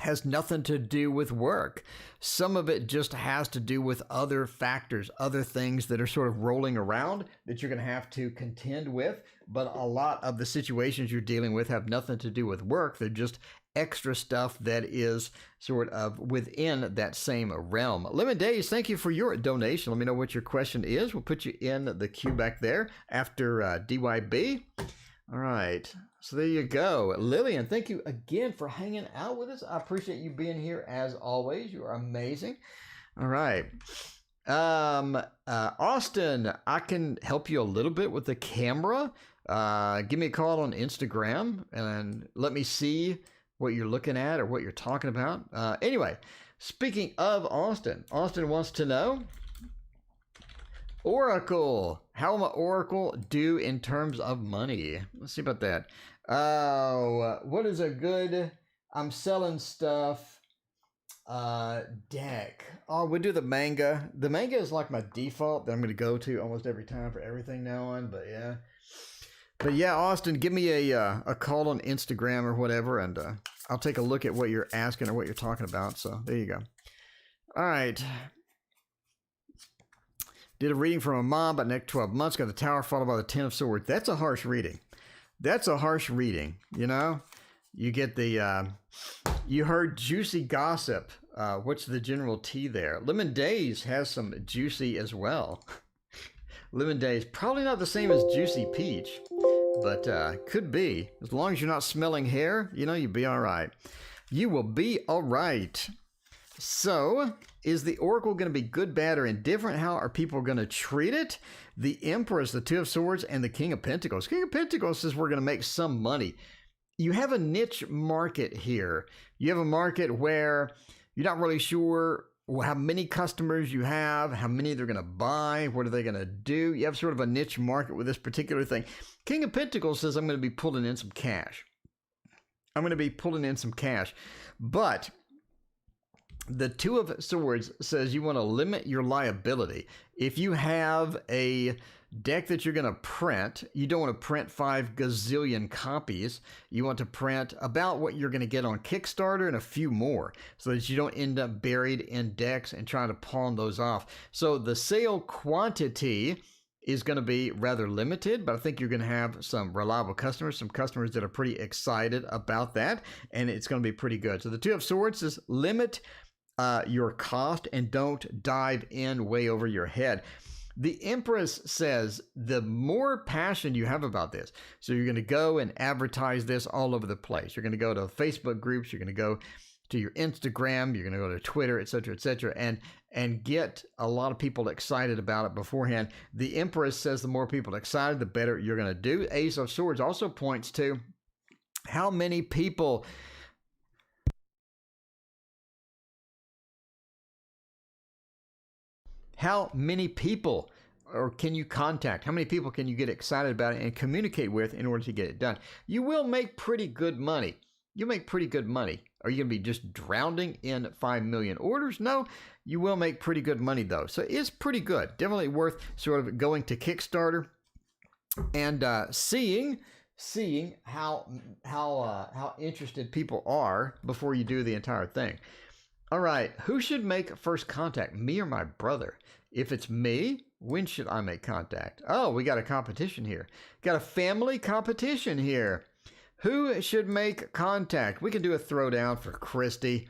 has nothing to do with work. Some of it just has to do with other factors, other things that are sort of rolling around that you're going to have to contend with. But a lot of the situations you're dealing with have nothing to do with work. They're just extra stuff that is sort of within that same realm. Lemon Days, thank you for your donation. Let me know what your question is. We'll put you in the queue back there after DYB. All right, so there you go. Lillian, thank you again for hanging out with us. I appreciate you being here as always. You are amazing. All right. Austin, I can help you a little bit with the camera. Give me a call on Instagram and let me see what you're looking at or what you're talking about. Anyway, speaking of Austin, Austin wants to know, Oracle, how will my Oracle do in terms of money? Let's see about that. What is a good, I'm selling stuff, deck. Oh, we do the manga. The manga is like my default that I'm going to go to almost every time for everything now on, but yeah. But yeah, Austin, give me a call on Instagram or whatever, and I'll take a look at what you're asking or what you're talking about. So there you go. All right. Did a reading from a mom about next 12 months. Got the Tower followed by the Ten of Swords. That's a harsh reading. That's a harsh reading, you know? You get the, you heard juicy gossip. What's the general tea there? Lemon Days has some juicy as well. Lemon Days, probably not the same as Juicy Peach, but could be. As long as you're not smelling hair, you know, you'll be all right. You will be all right. So, is the Oracle going to be good, bad, or indifferent? How are people going to treat it? The Empress, the Two of Swords, and the King of Pentacles. King of Pentacles says we're going to make some money. You have a niche market here. You have a market where you're not really sure how many customers you have, how many they're going to buy, what are they going to do. You have sort of a niche market with this particular thing. King of Pentacles says I'm going to be pulling in some cash. I'm going to be pulling in some cash. But the Two of Swords says you want to limit your liability. If you have a deck that you're going to print, you don't want to print 5 gazillion copies. You want to print about what you're going to get on Kickstarter and a few more so that you don't end up buried in decks and trying to pawn those off. So the sale quantity is going to be rather limited, but I think you're going to have some reliable customers, some customers that are pretty excited about that, and it's going to be pretty good. So the Two of Swords says limit your cost and don't dive in way over your head. The Empress says the more passion you have about this, so you're going to go and advertise this all over the place. You're going to go to Facebook groups, you're going to go to your Instagram, you're going to go to Twitter, etc., and get a lot of people excited about it beforehand. The Empress says the more people excited, the better you're going to do. Ace of Swords also points to how many people How many people or can you contact? How many people can you get excited about it and communicate with in order to get it done? You will make pretty good money. You make pretty good money. Are you going to be just drowning in 5 million orders? No, you will make pretty good money though. So it's pretty good. Definitely worth sort of going to Kickstarter and seeing how interested people are before you do the entire thing. All right, who should make first contact, me or my brother? If it's me, when should I make contact? Oh, we got a competition here. Got a family competition here. Who should make contact? We can do a throwdown for Christy.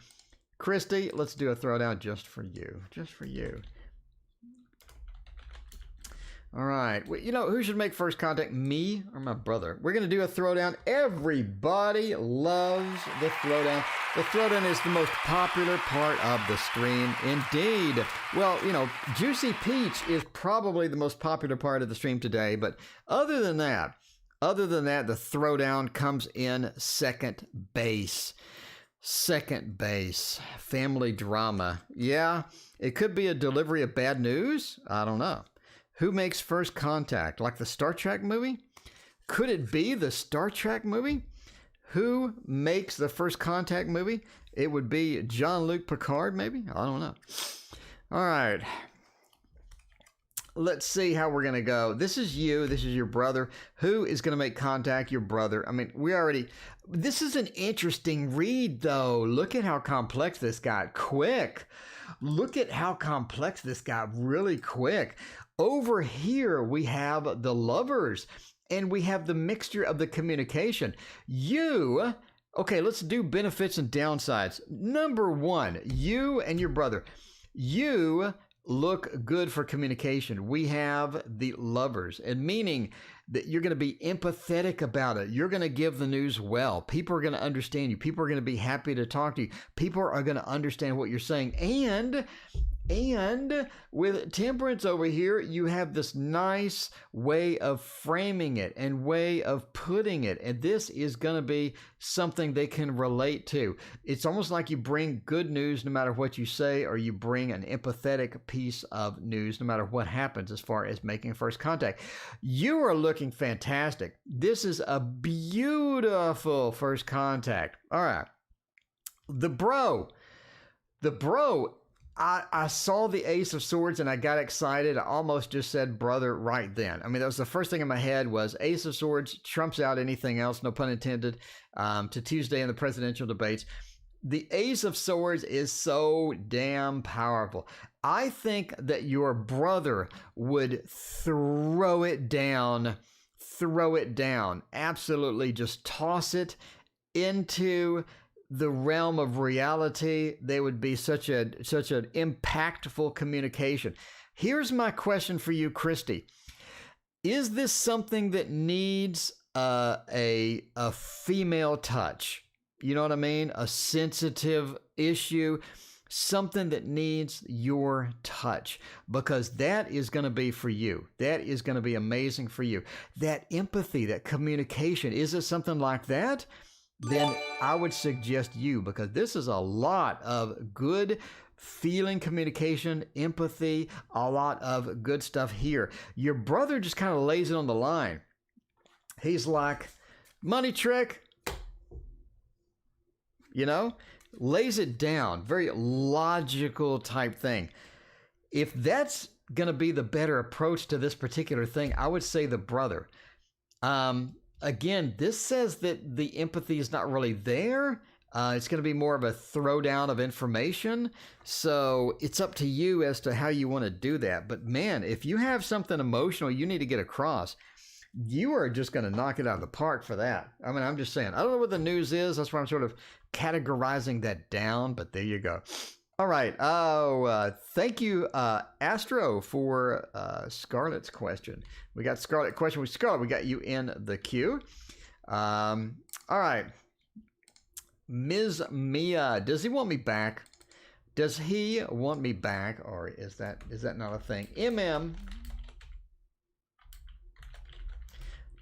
Christy, let's do a throwdown just for you. Just for you. All right. You know, who should make first contact, me or my brother? We're going to do a throwdown. Everybody loves the throwdown. The throwdown is the most popular part of the stream. Indeed. Well, you know, Juicy Peach is probably the most popular part of the stream today. But other than that, the throwdown comes in second base. Second base. Family drama. Yeah, it could be a delivery of bad news. I don't know. Who makes first contact? Like the Star Trek movie? Could it be the Star Trek movie? Who makes the first contact movie? It would be Jean-Luc Picard, maybe? I don't know. All right. Let's see how we're going to go. This is you. This is your brother. Who is going to make contact? Your brother. I mean, this is an interesting read, though. Look at how complex this got. Quick. Look at how complex this got really quick. Over here, we have the lovers, and we have the mixture of the communication. Okay, let's do benefits and downsides. Number one, you and your brother. You look good for communication. We have the lovers, and meaning that you're going to be empathetic about it. You're going to give the news well. People are going to understand you. People are going to be happy to talk to you. People are going to understand what you're saying. And with temperance over here, you have this nice way of framing it and way of putting it. And this is going to be something they can relate to. It's almost like you bring good news no matter what you say, or you bring an empathetic piece of news no matter what happens as far as making first contact. You are looking fantastic. This is a beautiful first contact. All right. The bro. I saw the Ace of Swords and I got excited. I almost just said brother right then. I mean, that was the first thing in my head was Ace of Swords trumps out anything else, no pun intended, to Tuesday in the presidential debates. The Ace of Swords is so damn powerful. I think that your brother would throw it down, absolutely just toss it into the realm of reality. They would be such an impactful communication. Here's my question for you, Christy. Is this something that needs a female touch? You know what I mean? A sensitive issue, something that needs your touch, because that is going to be for you. That is going to be amazing for you. That empathy, that communication, is it something like that? Then I would suggest you, because this is a lot of good feeling communication, empathy, a lot of good stuff here. Your brother just kind of lays it on the line. He's like, money trick, lays it down. Very logical type thing. If that's going to be the better approach to this particular thing, I would say the brother. Again, this says that the empathy is not really there. It's going to be more of a throwdown of information. So it's up to you as to how you want to do that. But man, if you have something emotional you need to get across, you are just going to knock it out of the park for that. I mean, I'm just saying, I don't know what the news is. That's why I'm sort of categorizing that down, but there you go. All right. Thank you, Astro, for Scarlett's question. We got Scarlett question with Scarlett. We got you in the queue. All right. Ms. Mia, does he want me back? Does he want me back, or is that not a thing?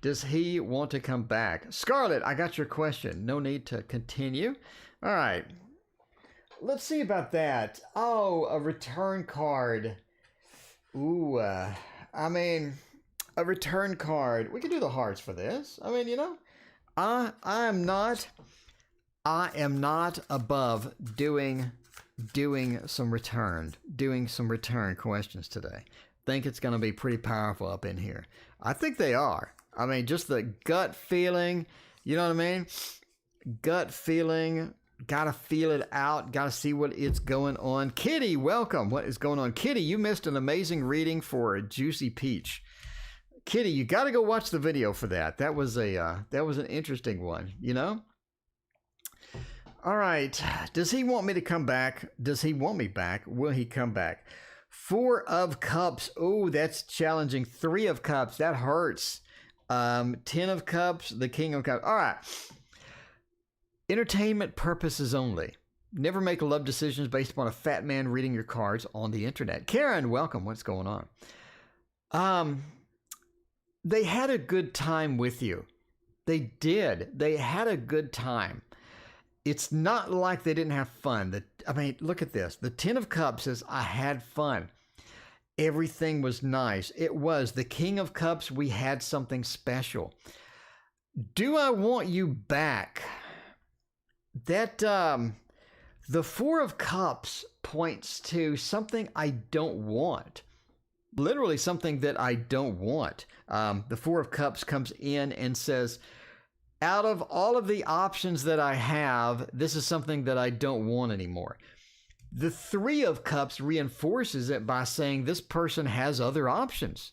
Does he want to come back? Scarlett, I got your question. No need to continue. All right. Let's see about that. Oh, a return card. Ooh, I mean, a return card. We could do the hearts for this. I mean, I am not above doing some return questions today. Think it's going to be pretty powerful up in here. I think they are. I mean, just the gut feeling, you know what I mean? Gut feeling, gotta feel it out, gotta see what is going on. Kitty, welcome. What is going on? Kitty, you missed an amazing reading for Juicy Peach. Kitty, you gotta go watch the video for that. That was an interesting one, All right. Does he want me to come back? Does he want me back? Will he come back? 4 of Cups. Oh, that's challenging. 3 of Cups. That hurts. 10 of Cups. The King of Cups. All right. Entertainment purposes only. Never make love decisions based upon a fat man reading your cards on the internet. Karen, welcome. What's going on? They had a good time with you. They did. They had a good time. It's not like they didn't have fun. Look at this. The 10 of Cups says, I had fun. Everything was nice. It was. The King of Cups, we had something special. Do I want you back? That, the 4 of Cups points to something I don't want. Literally something that I don't want. The 4 of Cups comes in and says, out of all of the options that I have, this is something that I don't want anymore. The 3 of Cups reinforces it by saying this person has other options.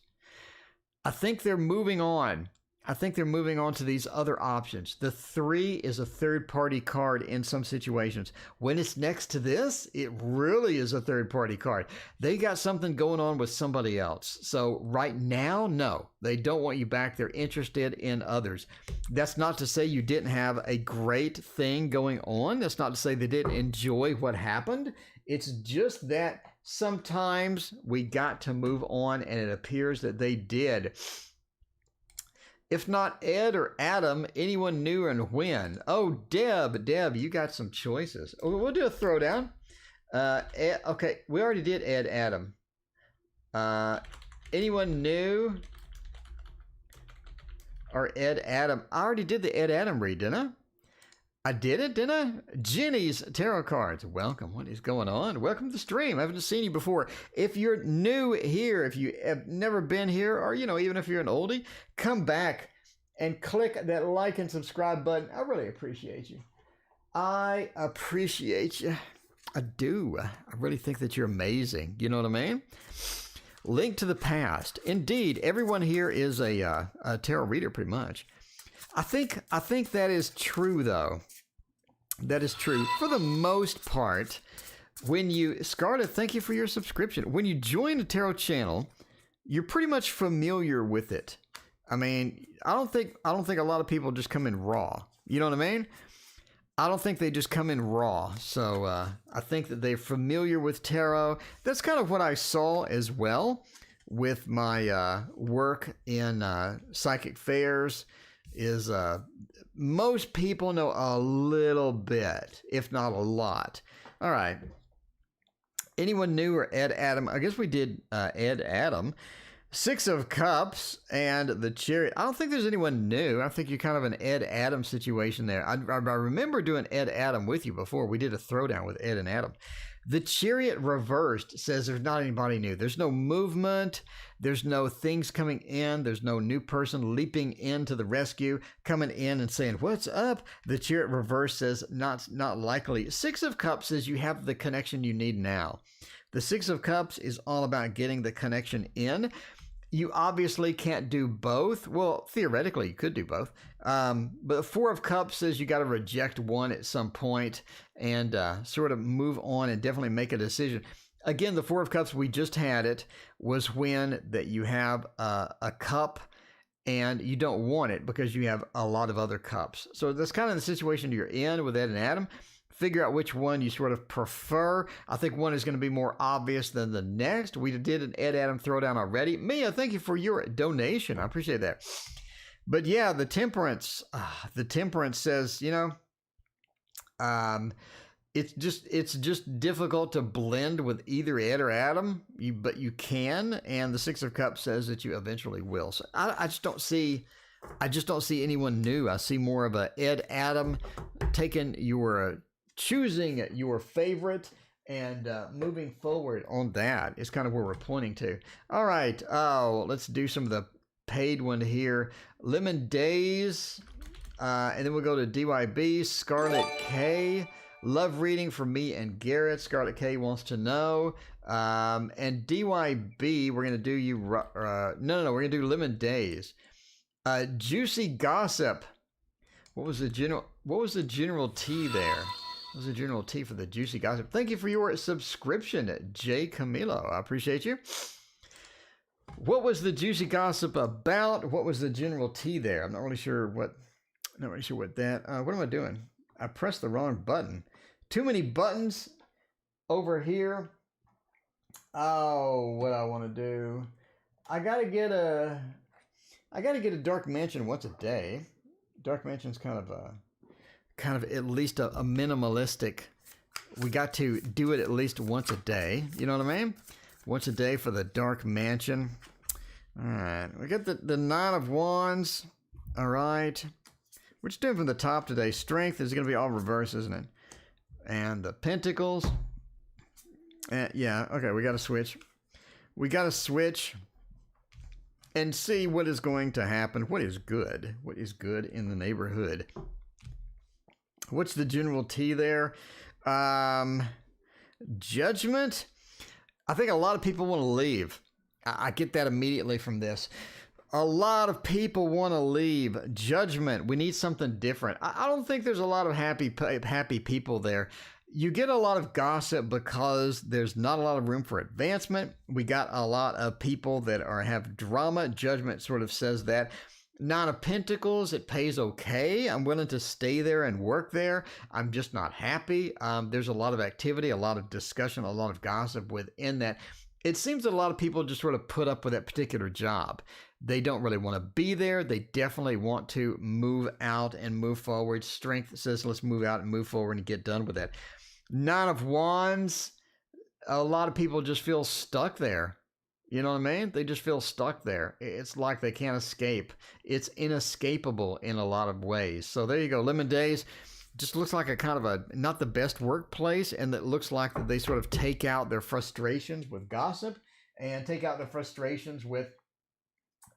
I think they're moving on. I think they're moving on to these other options. The 3 is a third-party card in some situations. When it's next to this, it really is a third-party card. They got something going on with somebody else. So right now, no, they don't want you back. They're interested in others. That's not to say you didn't have a great thing going on. That's not to say they didn't enjoy what happened. It's just that sometimes we got to move on, and it appears that they did. If not Ed or Adam, anyone new and when? Oh, Deb, you got some choices. Oh, we'll do a throwdown. Okay, we already did Ed, Adam. Anyone new? Or Ed, Adam. I already did the Ed, Adam read, didn't I? I did it, didn't I? Jenny's Tarot Cards. Welcome. What is going on? Welcome to the stream. I haven't seen you before. If you're new here, if you have never been here, or, even if you're an oldie, come back and click that like and subscribe button. I really appreciate you. I appreciate you. I do. I really think that you're amazing. You know what I mean? Link to the past. Indeed, everyone here is a tarot reader pretty much. I think that is true, though. That is true. For the most part, when you... Scarlett, thank you for your subscription. When you join the tarot channel, you're pretty much familiar with it. I mean, I don't think a lot of people just come in raw. You know what I mean? I don't think they just come in raw. So I think that they're familiar with tarot. That's kind of what I saw as well with my work in psychic fairs. Is most people know a little bit, if not a lot. All right. Anyone new or Ed Adam? I guess we did Ed Adam. 6 of Cups and the Chariot. I don't think there's anyone new. I think you're kind of an Ed Adam situation there. I remember doing Ed Adam with you before. We did a throwdown with Ed and Adam. The Chariot reversed says there's not anybody new. There's no movement. There's no things coming in. There's no new person leaping into the rescue, coming in and saying, what's up? The Chariot reverse says not likely. 6 of Cups says you have the connection you need now. The 6 of Cups is all about getting the connection in. You obviously can't do both. Well, theoretically, you could do both. But 4 of Cups says you got to reject one at some point and sort of move on and definitely make a decision. Again, the 4 of Cups, we just had it, was when that you have a cup and you don't want it because you have a lot of other cups. So that's kind of the situation you're in with Ed and Adam. Figure out which one you sort of prefer. I think one is going to be more obvious than the next. We did an Ed Adam throwdown already. Mia, thank you for your donation. I appreciate that. But yeah, the Temperance says, it's just difficult to blend with either Ed or Adam, but you can, and the Six of Cups says that you eventually will. So I just don't see anyone new. I see more of a Ed Adam choosing your favorite and moving forward on that is kind of where we're pointing to. All right, let's do some of the paid one here. Lemon Days, and then we'll go to DYB, Scarlet K. Love reading from me and Garrett. Scarlet K wants to know. And DYB, we're going to do you... we're going to do Lemon Days. Juicy Gossip. What was the general T there? What was the general T for the Juicy Gossip? Thank you for your subscription, J. Camilo. I appreciate you. What was the Juicy Gossip about? What was the general T there? I'm not really sure what that... what am I doing? I pressed the wrong button. Too many buttons over here. Oh, what I want to do. I gotta get a Dark Mansion once a day. Dark Mansion's kind of at least a minimalistic. We got to do it at least once a day. You know what I mean? Once a day for the Dark Mansion. All right, we got the Nine of Wands. All right. We're just doing from the top today. Strength is going to be all reverse, isn't it? And the Pentacles. Yeah, okay, we got to switch. We got to switch and see what is going to happen. What is good? What is good in the neighborhood? What's the general T there? Judgment. I think a lot of people want to leave. I get that immediately from this. A lot of people want to leave. Judgment. We need something different. I don't think there's a lot of happy people there. You get a lot of gossip because there's not a lot of room for advancement. We got a lot of people that have drama. Judgment sort of says that. Nine of Pentacles, it pays okay. I'm willing to stay there and work there. I'm just not happy. There's a lot of activity, a lot of discussion, a lot of gossip within that. It seems that a lot of people just sort of put up with that particular job. They don't really want to be there. They definitely want to move out and move forward. Strength says let's move out and move forward and get done with that. Nine of Wands, a lot of people just feel stuck there. You know what I mean? They just feel stuck there. It's like they can't escape. It's inescapable in a lot of ways. So there you go. Lemon Days just looks like a kind of a not the best workplace, and it looks like that they sort of take out their frustrations with gossip and take out their frustrations with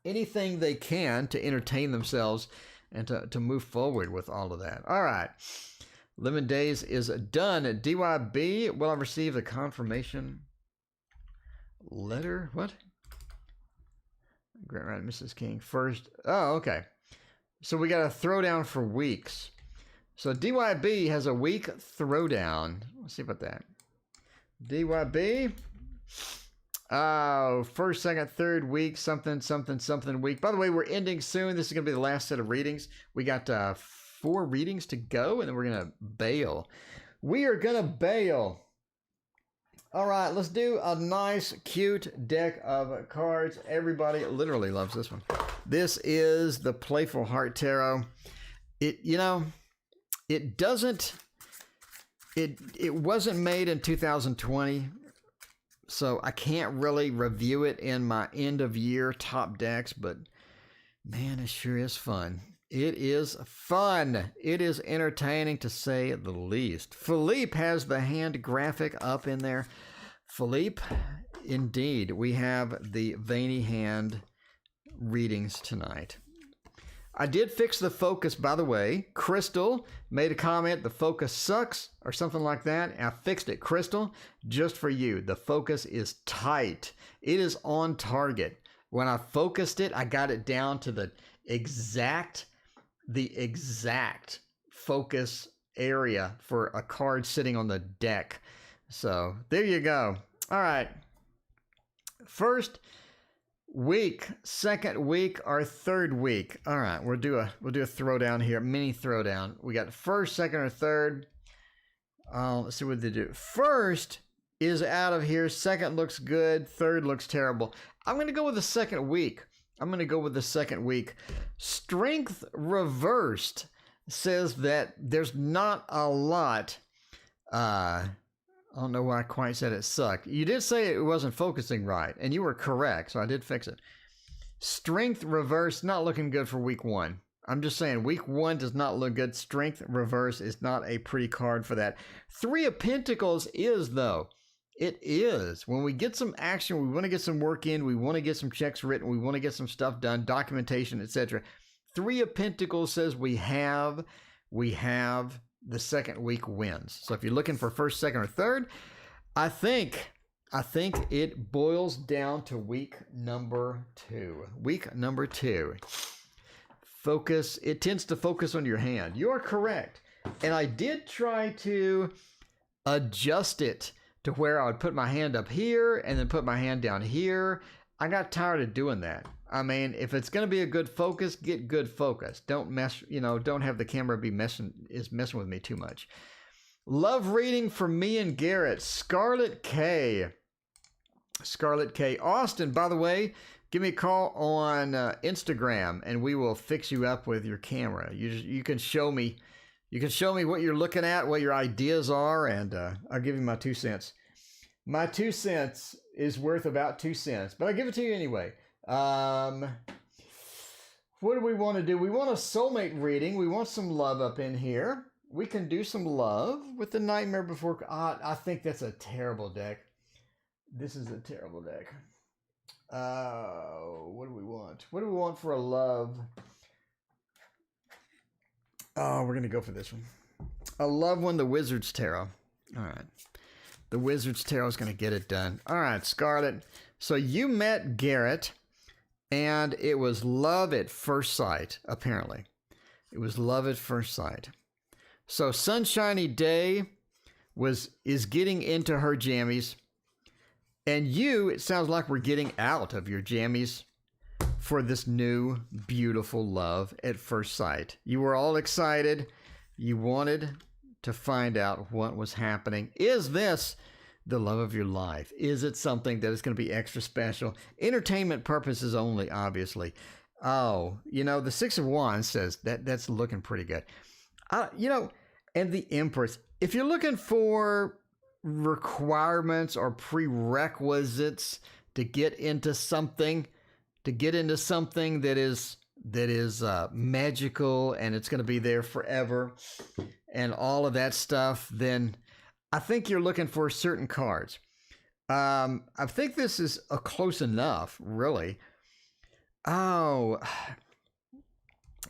anything they can to entertain themselves and to move forward with all of that. All right. Lemon Days is done. At DYB, will I receive the confirmation letter? What? Grant Right, Mrs. King first. Oh, okay. So we got a throwdown for weeks. So DYB has a week throwdown. Let's see about that. DYB. Oh, first, second, third week, something week. By the way, we're ending soon. This is going to be the last set of readings. We got 4 readings to go, and then we're going to bail. We are going to bail. All right, let's do a nice, cute deck of cards. Everybody literally loves this one. This is the Playful Heart Tarot. It wasn't made in 2020, so I can't really review it in my end of year top decks, but man, it sure is fun. It is fun. It is entertaining to say the least. Philippe has the hand graphic up in there. Philippe, indeed, we have the veiny hand readings tonight. I did fix the focus, by the way. Crystal made a comment, the focus sucks, or something like that. I fixed it, Crystal, just for you. The focus is tight. It is on target. When I focused it, I got it down to the exact focus area for a card sitting on the deck. So there you go. All right. First week, second week, or third week. All right, we'll do a throwdown here, mini throwdown. We got first, second, or third. Let's see what they do. First is out of here. Second looks good. Third looks terrible. I'm going to go with the second week. Strength reversed says that there's not a lot I don't know why I quite said it sucked. You did say it wasn't focusing right, and you were correct, so I did fix it. Strength reverse, not looking good for week 1. I'm just saying, week 1 does not look good. Strength reverse is not a pretty card for that. 3 of Pentacles is, though. It is. When we get some action, we want to get some work in, we want to get some checks written, we want to get some stuff done, documentation, etc. 3 of Pentacles says we have the second week wins. So if you're looking for first, second, or third, I think it boils down to week number 2. Week number 2. Focus. It tends to focus on your hand. You're correct. And I did try to adjust it to where I would put my hand up here and then put my hand down here. I got tired of doing that. I mean, if it's going to be a good focus, get good focus. Don't mess, don't have the camera be messing with me too much. Love reading for me and Garrett. Scarlet K. Austin, by the way, give me a call on Instagram and we will fix you up with your camera. You can show me what you're looking at, what your ideas are, and I'll give you my 2 cents. My 2 cents is worth about 2 cents, but I'll give it to you anyway. What do we want to do? We want a soulmate reading. We want some love up in here. We can do some love with the Nightmare Before. I think that's a terrible deck. This is a terrible deck. What do we want? What do we want for a love? Oh, we're going to go for this one. A love one, the Wizard's Tarot. All right. The Wizard's Tarot is going to get it done. All right, Scarlet. So you met Garrett, and it was love at first sight, apparently. It was love at first sight. So Sunshiny Day is getting into her jammies, and it sounds like we're getting out of your jammies for this new, beautiful love at first sight. You were all excited. You wanted to find out what was happening. Is this the love of your life? Is it something that is going to be extra special? Entertainment purposes only, obviously. Oh, the 6 of Wands says that's looking pretty good. And the Empress. If you're looking for requirements or prerequisites to get into something that is magical and it's going to be there forever and all of that stuff, then I think you're looking for certain cards. I think this is a close enough, really. Oh,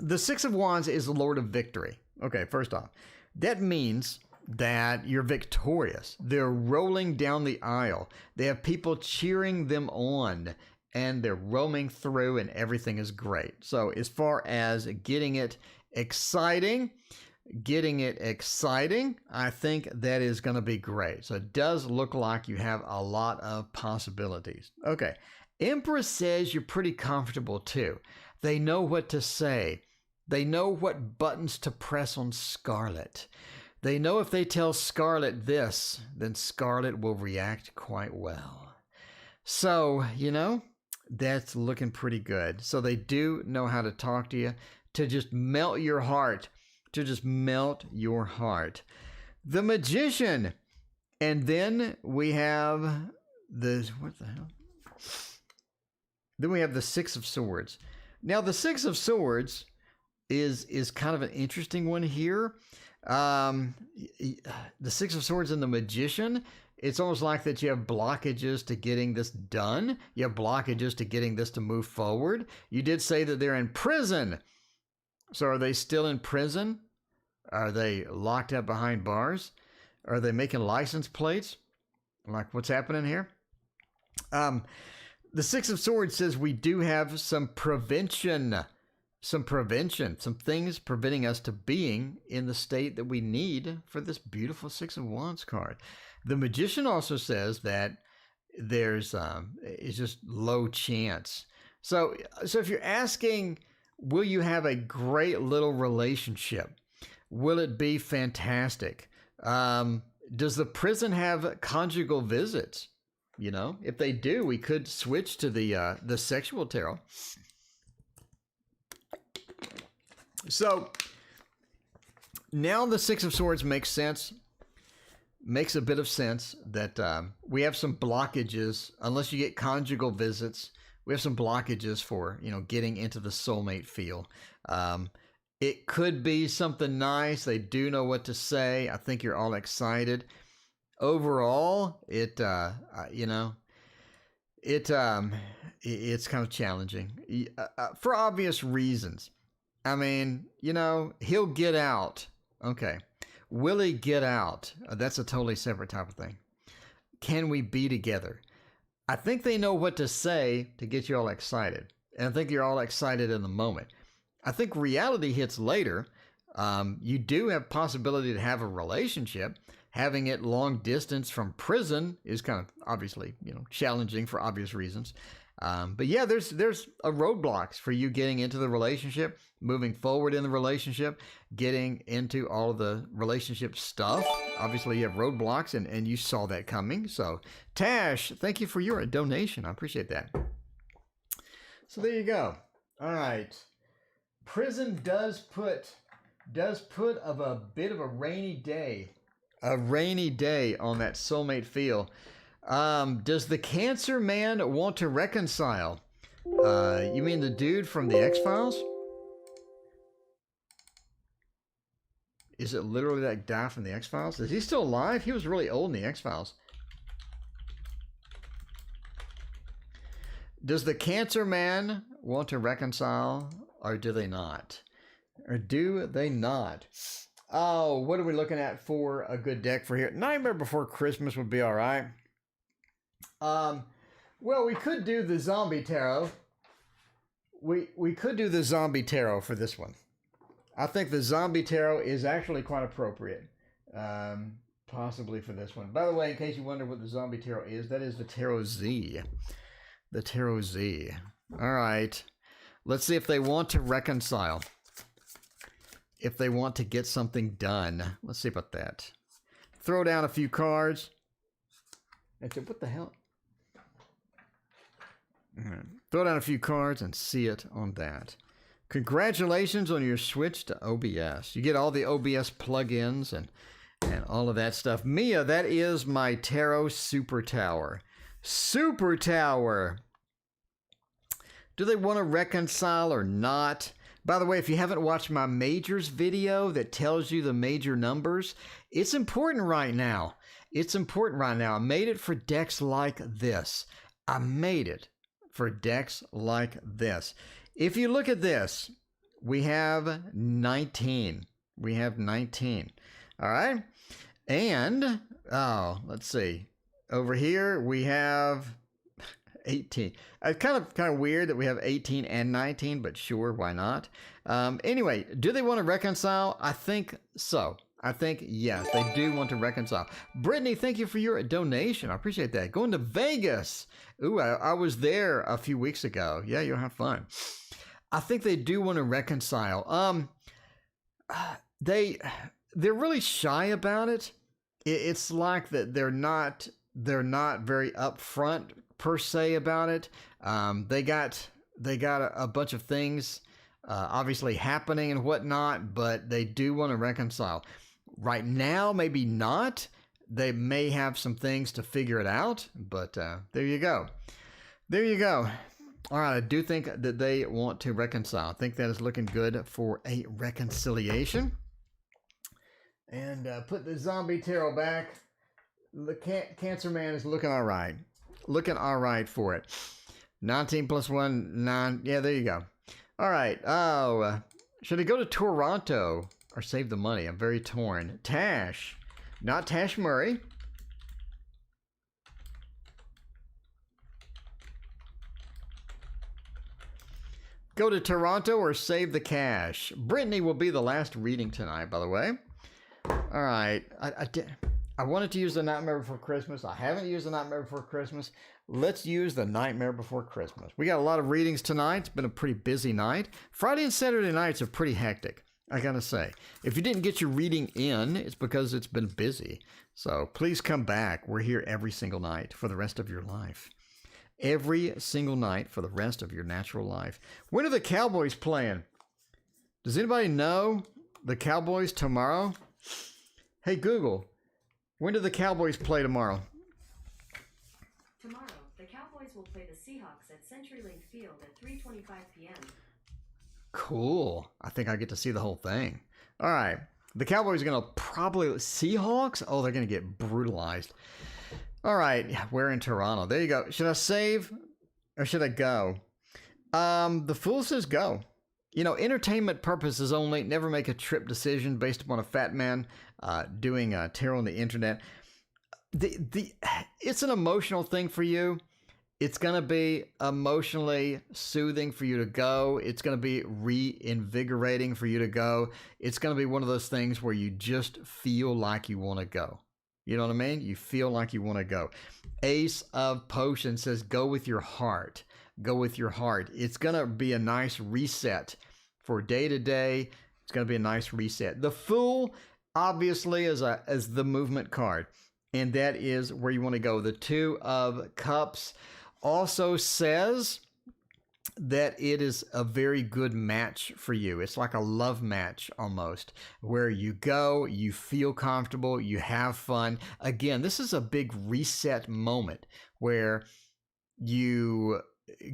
the 6 of Wands is the Lord of Victory. Okay, first off, that means that you're victorious. They're rolling down the aisle. They have people cheering them on, and they're roaming through, and everything is great. So as far as getting it exciting, I think that is going to be great. So it does look like you have a lot of possibilities. Okay. Empress says you're pretty comfortable too. They know what to say. They know what buttons to press on Scarlet. They know if they tell Scarlet this, then Scarlet will react quite well. So, that's looking pretty good. So they do know how to talk to you, to just melt your heart. The Magician. And then we have what the hell? Then we have the 6 of Swords. Now, the 6 of Swords is kind of an interesting one here. The 6 of Swords and the Magician, it's almost like that you have blockages to getting this done. You have blockages to getting this to move forward. You did say that they're in prison. So are they still in prison? Are they locked up behind bars? Are they making license plates? Like what's happening here? The 6 of Swords says we do have some prevention, some things preventing us to being in the state that we need for this beautiful 6 of Wands card. The Magician also says that there's it's just low chance. So if you're asking, will you have a great little relationship? Will it be fantastic? Does the prison have conjugal visits? If they do, we could switch to the sexual tarot. So now the 6 of Swords makes sense. makes a bit of sense that we have some blockages, unless you get conjugal visits. We have some blockages for, getting into the soulmate feel. It could be something nice. They do know what to say. I think you're all excited. Overall, it's kind of challenging for obvious reasons. I mean, he'll get out. Okay. Will he get out? That's a totally separate type of thing. Can we be together? I think they know what to say to get you all excited. And I think you're all excited in the moment. I think reality hits later. You do have possibility to have a relationship. Having it long distance from prison is kind of obviously, challenging for obvious reasons. But yeah, there's a roadblocks for you getting into the relationship, moving forward in the relationship, getting into all of the relationship stuff. Obviously, you have roadblocks, and you saw that coming. So, Tash, thank you for your donation. I appreciate that. So there you go. All right. Prison does put of a bit of a rainy day on that soulmate feel. Does the Cancer Man want to reconcile? You mean the dude from the X-Files? Is it literally that guy from the X-Files? Is he still alive? He was really old in the X-Files. Does the Cancer Man want to reconcile, or do they not? Or do they not? Oh, what are we looking at for a good deck for here? Nightmare Before Christmas would be all right. Well, we could do the Zombie Tarot. We could do the Zombie Tarot for this one. I think the Zombie Tarot is actually quite appropriate, possibly for this one. By the way, in case you wonder what the Zombie Tarot is, that is the Tarot Z. The Tarot Z. All right. Let's see if they want to reconcile. If they want to get something done. Let's see about that. Throw down a few cards. And say, what the hell? Throw down a few cards and see it on that. Congratulations on your switch to OBS. You get all the OBS plugins and all of that stuff. Mia, that is my Tarot Super Tower. Super Tower! Do they want to reconcile or not? By the way, if you haven't watched my majors video that tells you the major numbers, it's important right now. It's important right now. I made it for decks like this. I made it for decks like this. If you look at this, we have 19. We have 19. All right? And, let's see. Over here, we have 18. It's kind of weird that we have 18 and 19, but sure, why not? Anyway, do they want to reconcile? I think so. I think, yes, they do want to reconcile. Brittany, thank you for your donation. I appreciate that. Going to Vegas. Ooh, I was there a few weeks ago. Yeah, you'll have fun. I think they do want to reconcile. They're really shy about it. It's like that they're not very upfront per se about it. They got a bunch of things obviously happening and whatnot, but they do want to reconcile. Right now, maybe not. They may have some things to figure it out, but there you go. There you go. All right, I do think that they want to reconcile. I think that is looking good for a reconciliation. And put the Zombie Tarot back. The Cancer Man is looking all right. Looking all right for it. 19 plus 1, 9. Yeah, there you go. All right. Oh, should I go to Toronto or save the money? I'm very torn. Tash. Not Tash Murray. Go to Toronto or save the cash. Brittany will be the last reading tonight, by the way. All right. I wanted to use the Nightmare Before Christmas. I haven't used the Nightmare Before Christmas. Let's use the Nightmare Before Christmas. We got a lot of readings tonight. It's been a pretty busy night. Friday and Saturday nights are pretty hectic, I gotta say. If you didn't get your reading in, it's because it's been busy. So please come back. We're here every single night for the rest of your life. Every single night for the rest of your natural life. When are the Cowboys playing? Does anybody know the Cowboys tomorrow? Hey, Google. When do the Cowboys play tomorrow? Tomorrow, the Cowboys will play the Seahawks at CenturyLink Field at 3:25 p.m. Cool. I think I get to see the whole thing. All right. The Cowboys are going to probably... Seahawks? Oh, they're going to get brutalized. All right. We're in Toronto. There you go. Should I save or should I go? The fool says go. You know, entertainment purposes only. Never make a trip decision based upon a fat man doing tarot on the internet. It's an emotional thing for you. It's going to be emotionally soothing for you to go. It's going to be reinvigorating for you to go. It's going to be one of those things where you just feel like you want to go. You know what I mean? You feel like you want to go. Ace of Potions says, go with your heart. Go with your heart. It's going to be a nice reset for day to day. It's going to be a nice reset. The Fool, obviously, is the movement card. And that is where you want to go. The Two of Cups also says that it is a very good match for you. It's like a love match almost, where you go, you feel comfortable, you have fun. Again, this is a big reset moment where you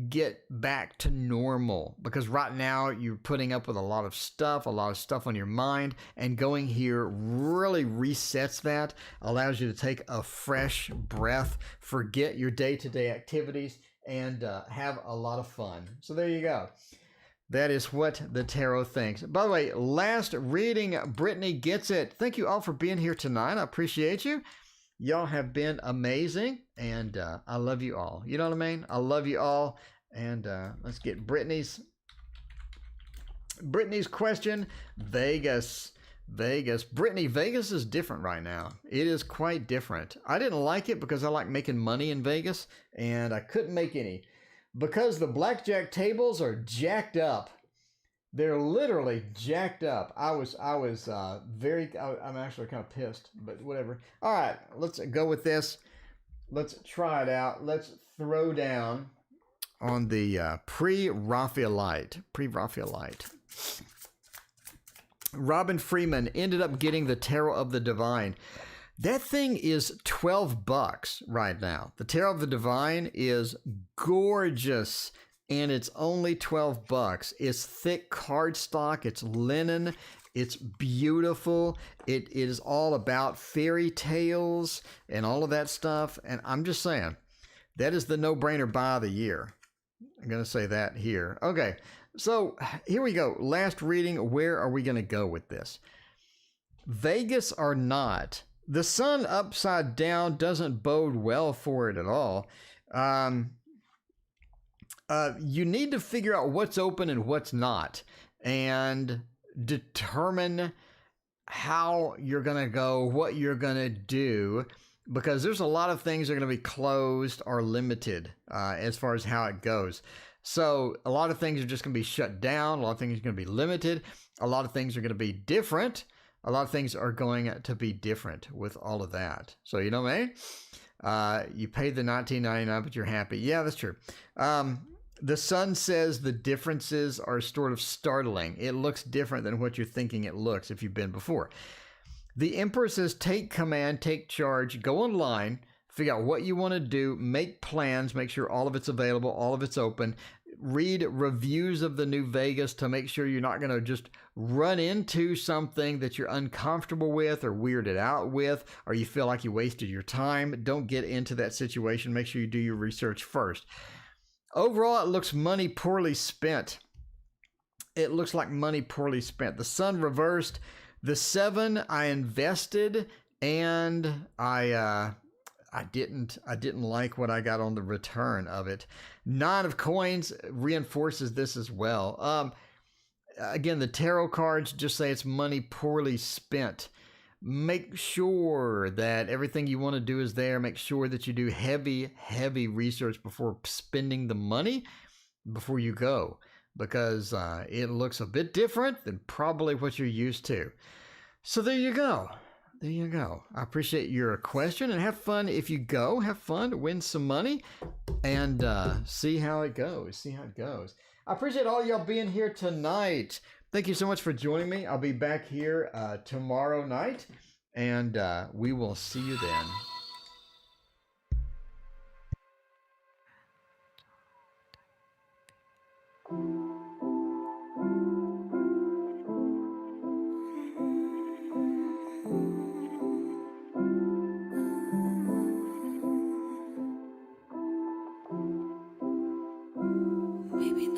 get back to normal, because right now you're putting up with a lot of stuff on your mind, and going here really resets that, allows you to take a fresh breath, forget your day-to-day activities, and have a lot of fun. So there you go. That is what the tarot thinks. By the way, last reading, Brittany gets it. Thank you all for being here tonight. I appreciate you. Y'all have been amazing, and I love you all. You know what I mean? I love you all. And let's get Brittany's question. Vegas. Brittany, Vegas is different right now. It is quite different. I didn't like it because I like making money in Vegas, and I couldn't make any because the blackjack tables are jacked up. They're literally jacked up. I'm actually kind of pissed, but whatever. All right, let's go with this. Let's try it out. Let's throw down on the pre-Raphaelite. Robin Freeman ended up getting the Tarot of the Divine. That thing is $12 right now. The Tarot of the Divine is gorgeous, and it's only $12. It's thick cardstock. It's linen. It's beautiful. It is all about fairy tales and all of that stuff. And I'm just saying, that is the no-brainer buy of the year. I'm going to say that here. Okay, so here we go. Last reading. Where are we going to go with this? Vegas or not, the sun upside down doesn't bode well for it at all. You need to figure out what's open and what's not, and determine how you're going to go, what you're going to do, because there's a lot of things that are going to be closed or limited as far as how it goes. So a lot of things are just going to be shut down. A lot of things are going to be limited. A lot of things are going to be different. A lot of things are going to be different with all of that. So, you know what I mean? You paid the $19.99, but you're happy. Yeah, that's true. The Sun says the differences are sort of startling. It looks different than what you're thinking it looks if you've been before. The Emperor says take command, take charge, go online, figure out what you want to do, make plans, make sure all of it's available, all of it's open. Read reviews of the new Vegas to make sure you're not going to just run into something that you're uncomfortable with or weirded out with, or you feel like you wasted your time. Don't get into that situation. Make sure you do your research first. Overall, it looks money poorly spent. It looks like money poorly spent. The Sun reversed. The 7, I invested, and I didn't like what I got on the return of it. 9 of Coins reinforces this as well. Again, the tarot cards just say it's money poorly spent. Make sure that everything you want to do is there. Make sure that you do heavy research before spending the money before you go, because it looks a bit different than probably what you're used to. So there you go. There you go. I appreciate your question, and have fun if you go. Have fun, win some money, and see how it goes. I appreciate all y'all being here tonight. Thank you so much for joining me. I'll be back here tomorrow night And we will see you then. Maybe